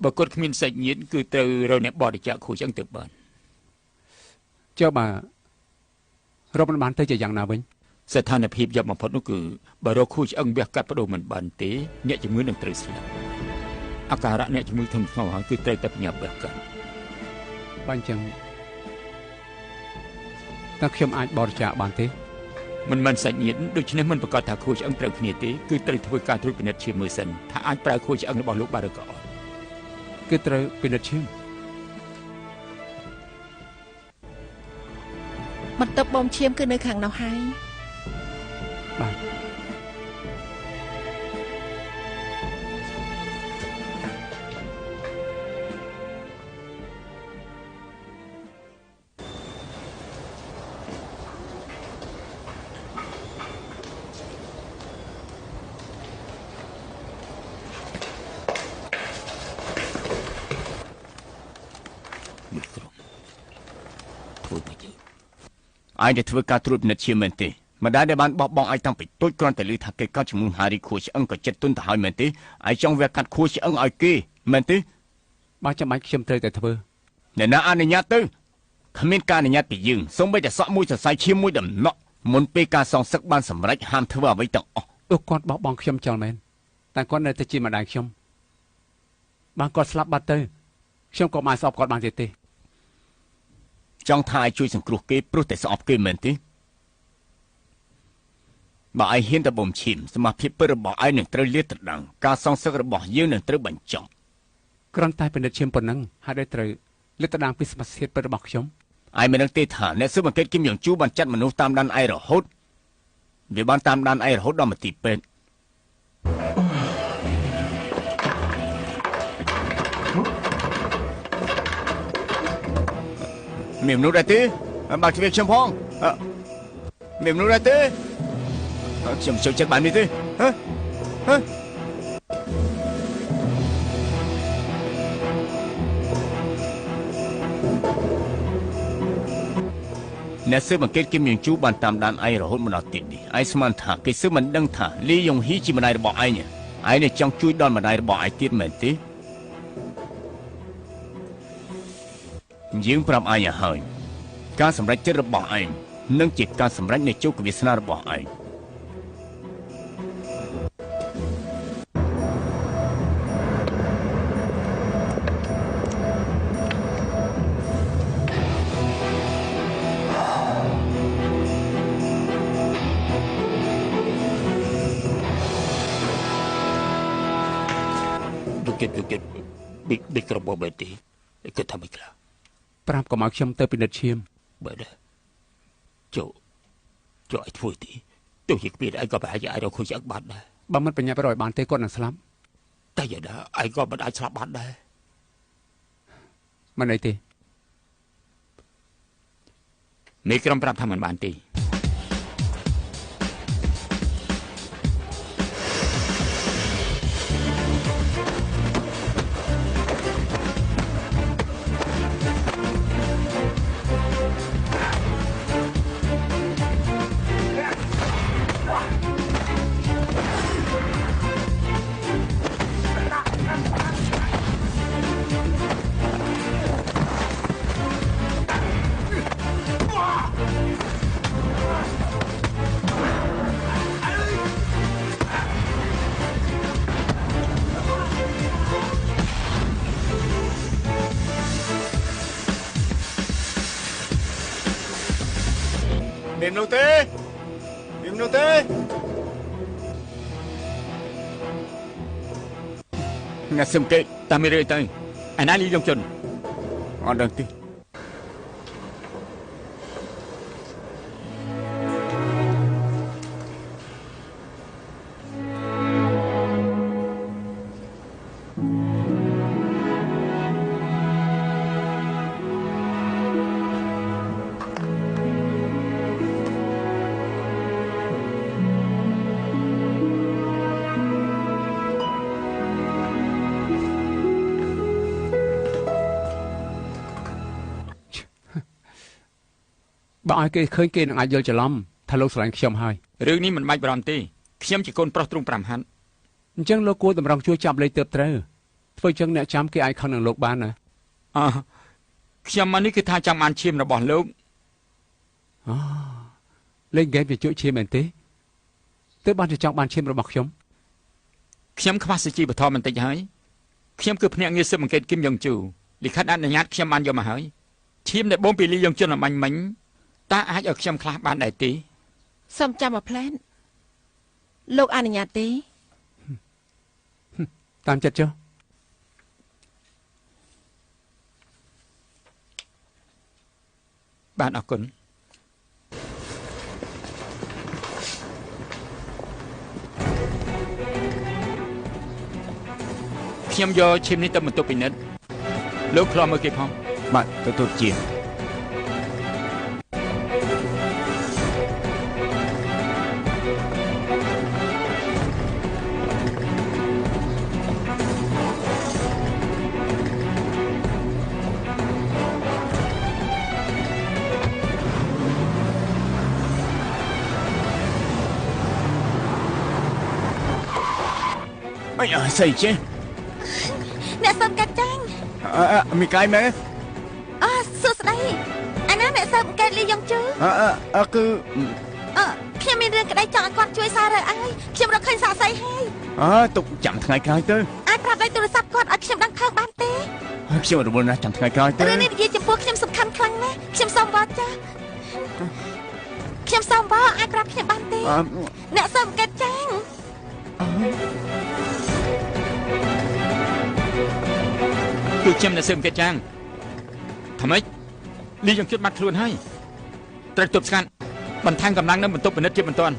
បើគាត់គ្មានសាច់ញាតិគឺត្រូវរកអ្នកបរិច្ចាគខួរឆ្អឹងទៅបានចុះបើរកមិនបានទៅជាយ៉ាងណាវិញស្ថានភាពយ៉ាប់បំផុតនោះគឺបើរកខួរឆ្អឹងវះកាត់បដូរមិនបានទេអ្នកជំងឺនឹងត្រូវស្លាប់អាការៈអ្នកជំងឺធ្ងន់ធ្ងរហើយគឺត្រូវតែបញ្ញាប់វះកាត់បើអញ្ចឹងតើខ្ញុំអាចបរិច្ចាគបានទេមិនមែនសាច់ញាតិដូច្នេះមិនប្រកាសថាខួរឆ្អឹងត្រូវគ្នាទេគឺត្រូវធ្វើការត្រួតពិនិត្យឈាមមើលសិនថាអាចប្រើខួរឆ្អឹងរបស់លោកបានឬក៏អត់គឺត្រូវពិនិត្យឈាមបន្ទប់បូមឈាមគឺនៅខាងនោះហើយបាទធ្វើមិន ai đểធ្វើការត្រួតពិនិត្យឈាមមែនទេម្ដាយដែលបានបោះបង់ឲ្យតាំងពីតូចគ្រាន់តែឮថាគេកោតជំងឺហារីខួរឆ្អឹងក៏ចិត្តទុនទៅហើយមែនទេឯចង់វាកាត់ខួរឆ្អឹងឲ្យគេមែនទេបើចាំបាច់ខ្ញុំត្រូវតែធ្វើអ្នកណាអនុញ្ញាតទៅគ្មានការអនុញ្ញាតពីយើងសូម្បីតែសក់មួយសរសៃឈាមមួយដំណក់មុនពេលការសងសឹកបានសម្រេចហាមធ្វើអ្វីទាំងអស់ទោះគាត់បោះបង់ខ្ញុំចោលមែនតែគាត់នៅតែជាម្ដាយខ្ញុំបើគាត់ស្លាប់បាត់ទៅខ្ញុំក៏មិនស្អប់គាត់បានទៀតទេចង់ថាឲ្យជួយសង្គ្រោះគេព្រោះតែស្អប់គេមែនទេបើឯងហ៊ានតែបំឈាមសមាភិបពិតរបស់ឯងនឹងត្រូវលាតត្រដាងការសងសឹករបស់យើងនឹងត្រូវបញ្ចប់គ្រាន់តែពិនិត្យឈាមប៉ុណ្ណឹងហើយដែលត្រូវលាតត្រដាងពីសមត្ថភាពពិតរបស់ខ្ញុំឯងមិនដឹងទេថាអ្នកស៊ើបអង្កេតគឹមយ៉ាងជូបានចាត់មនុស្សតាមដានឯងរហូតវាបានតាមដានឯងរហូតដល់មន្ទីរពេទ្យមានមនុស្សដែរទេបើកទ្វារខ្ញុំផងមានមនុស្សដែរទេខ្ញុំចូលចិត្តបាននេះទេហ៎អ្នកស៊ើបអង្កេតគឹមយ៉ាងជូបានតាមដានឯងរហូតមកដល់ទីនេះឯងស្មានថាគេស៊ើបមិនដឹងថាលីយ៉ុងហ៊ីជាម្ដាយរបស់ឯងនេះចង់ជួយដល់ម្ដាយរបស់ឯងទៀតមែនទេយើងប្រាប់ឯងឲ្យហើយការសម្រេចចិត្តរបស់ឯងនឹងជាការសម្រេចនៃជោគវាសនារបស់ឯងគេបិក្របបែបទីគេធ្វើមិនខ្លះប្រាប់កុំឲ្យខ្ញុំទៅពិនិត្យឈាមបើដែរចូលឲ្យធ្វើទីទោះជាគ្មានឯងក៏ប្រហែលជាអាចរកខូចឆ្អឹងបានដែរបើមិនបញ្ញាប្រយបានទេគាត់នឹងស្លាប់តែយ៉ាងណាឯងក៏មិនអាចស្លាប់បានដែរមិនអីទេមេក្រុមប្រាប់ថាមិនបានទេមាននោះទេអ្នកស៊ើបអង្កេតតាមមានរឿងទៅឯណាលីយ៉ុងជុនអត់ដឹងទេបើឲ្យគេឃើញគេនឹងអាចយល់ច្រឡំថាលោកស្រឡាញ់ខ្ញុំហើយរឿងនេះមិនបាច់បារម្ភទេខ្ញុំជាកូនប្រុសទ្រង់5ហាត់អញ្ចឹងលោកគួរតម្រង់ជួយចាប់លេខទៅត្រូវធ្វើចឹងអ្នកចាំគេអាចខឹងនឹងលោកបានណាខ្ញុំមកនេះគឺថាចង់បានឈាមរបស់លោកលេងហ្គេមជាជួយឈាមមែនទេទើបបានចង់បានឈាមរបស់ខ្ញុំខ្វះសុជីវធម៌បន្តិចហើយខ្ញុំគឺភ្នាក់ងារស៊ើបអង្កេតគឹមយ៉ុងជូលិខិតអនុញ្ញាតខ្ញុំបានយកមកហើយឈាមដែលបងពីលីយ៉ុងជុនអំបញ្ញមិញតើអាចឲ្យខ្ញុំខ្លះបានដែរទេសូមចាំមកផ្លែនលោកអនុញ្ញាតទេតាមចិត្តចុះបាទអរគុណខ្ញុំយកឈាមនេះទៅបន្ទប់ពិនិត្យលោកខ្លោមើលគេផងបាទទទួលជា ស្អីចេះ អ្នកសើមកាត់ចាញ់ មីកាយមែន សួស្ដីអាណាអ្នកសើមកែតលីយ៉ុងជឺ គឺ ខ្ញុំមានរឿងក្តីចង់ឲ្យគាត់ជួយសាររើអើយខ្ញុំរកឃើញសាក់សីហើយ ទុកចាំថ្ងៃក្រោយទៅ អាចប្រាប់លេខទូរស័ព្ទគាត់ឲ្យខ្ញុំដឹងផងបានទេ ខ្ញុំរវល់ណាស់ចាំថ្ងៃក្រោយទៅ រឿងនេះនិយាយចំពោះខ្ញុំសំខាន់ខ្លាំងណាស់ខ្ញុំសូមវត្តចាខ្ញុំសូមវត្តអាចប្រាប់ខ្ញុំបានទេអ្នកសើមកែតចាញ់ គឺខ្ញុំនៅសើមកែតចាងថាម៉េចលីយ៉ុងជឿបាត់ខ្លួនហើយត្រូវទប់ស្កាត់បន្ថែមកម្លាំងនៅបន្ទប់ពិនិត្យជាបន្ទាន់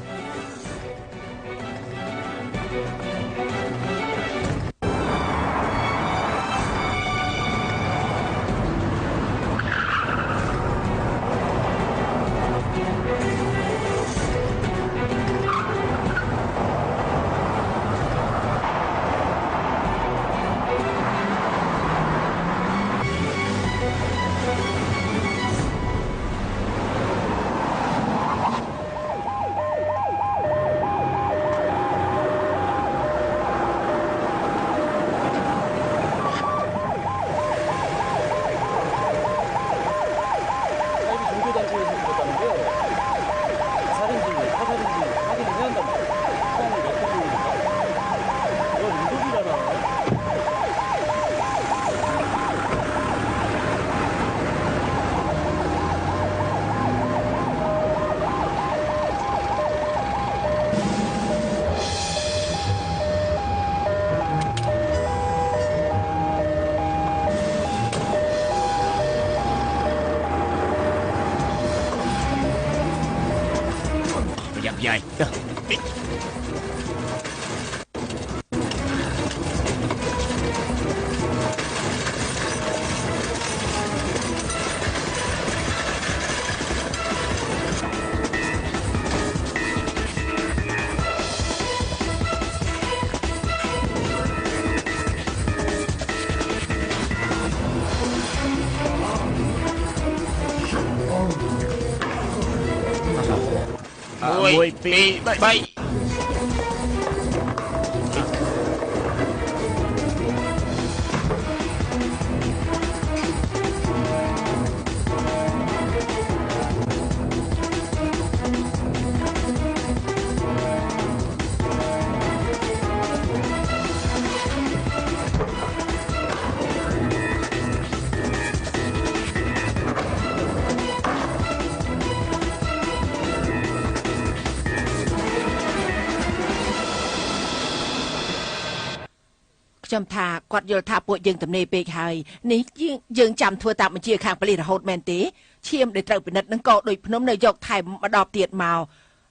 យាយ 1 2 3 ខ្ញុំថាគាត់យល់ថាពួកយើងទំនេរពេកហើយនេះយើងចាំធ្វើតាមបញ្ជាខាងប៉ូលីសរហូតមែនទេឈាមដែលត្រូវពិនិត្យនឹងក៏ដូចភ្នំនៅយកថែមម្ដងទៀតមក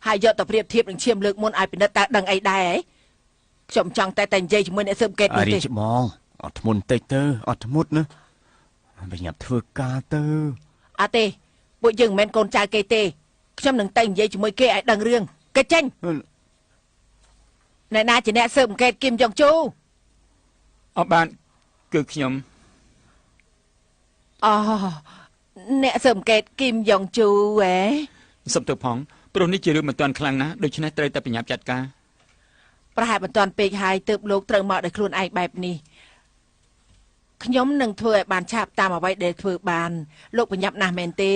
ហើយយកទៅប្រៀបធៀបនឹងឈាមលើកមុនឲ្យពិនិត្យតើដឹងអីដែរខ្ញុំចង់តែនិយាយជាមួយអ្នកស៊ើបអង្កេតនេះទេច្បងអត់ធ្ងន់តិចទៅអត់ធ្ងន់ណាបញ្ញាប់ធ្វើការទៅអត់ទេពួកយើងមិនមែនកូនចៅគេទេខ្ញុំនឹងតែនិយាយជាមួយគេឲ្យដឹងរឿងគេចេញអ្នកណាជាអ្នកស៊ើបអង្កេតគឹមយ៉ុងជូអត់បានគឺខ្ញុំអ្នកស៊ើបអង្កេតគឹមយ៉ុងជូហ៎សុំទោសផងព្រោះនេះជារឿងមិនទាន់ខ្លាំងណាស់ដូច្នេះត្រូវតែបញ្ញាប់ចាត់ការប្រហែលមិនទាន់ពេកហើយទើបលោកត្រូវមកដោយខ្លួនឯងបែបនេះខ្ញុំនឹងធ្វើឲ្យបានឆាប់តាមអ្វីដែលធ្វើបានលោកបញ្ញាប់ណាស់មែនទេ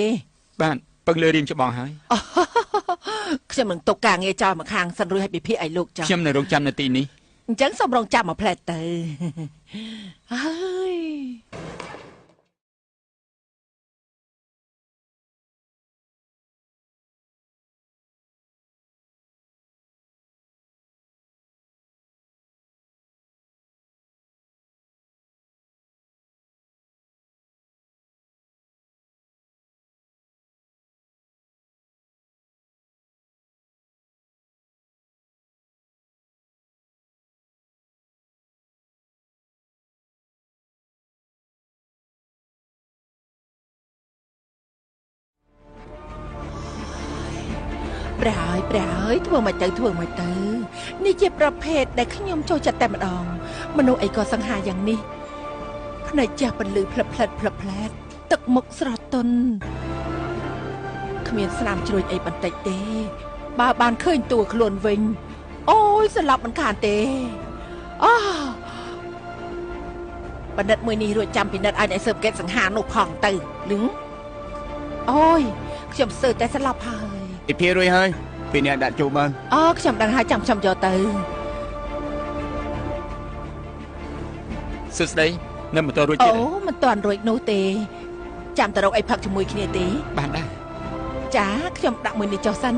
បានពឹងលើរៀងច្បងហើយខ្ញុំនឹងទុកការងារចោលមកខាងសិនរួចឲ្យពិភាក្សាឲ្យលោកចោលខ្ញុំនៅរងចាំនៅទីនេះអញ្ចឹងសូមរងចាំមួយផ្លែតទៅហើយ ព្រះអើយធ្វើមិនទៅនេះជាប្រភេទដែលខ្ញុំចូលចិត្តតែម្ដងមនុស្សអីក៏សង្ហាយ៉ាងនេះភ្នែកចាស់ពលឺផ្លឹបផ្លែតទឹកមុខស្រស់ទន់គ្មានស្នាមជ្រួញអីបន្តិចទេបើបានឃើញតួខ្លួនវិញអូយស្លាប់មិនខានទេ អូបណ្ឌិតមួយនេះរួចចាំពិនិត្យឲ្យអ្នកស៊ើបអង្កេតសង្ហានោះផងទៅលឹងអូយខ្ញុំសើតែស្លាប់ហើយ ឥភារួយហើយពេលអ្នកដាក់ចូលបាន អូខ្ញុំដឹងហើយចាំខ្ញុំយកទៅ សួស្ដីនៅមិនទាន់រួចទៀត អូមិនទាន់រួចនោះទេចាំទៅរកអីផឹកជាមួយគ្នាទេ បានដែរ ចាខ្ញុំដាក់មួយនេះចុះសិន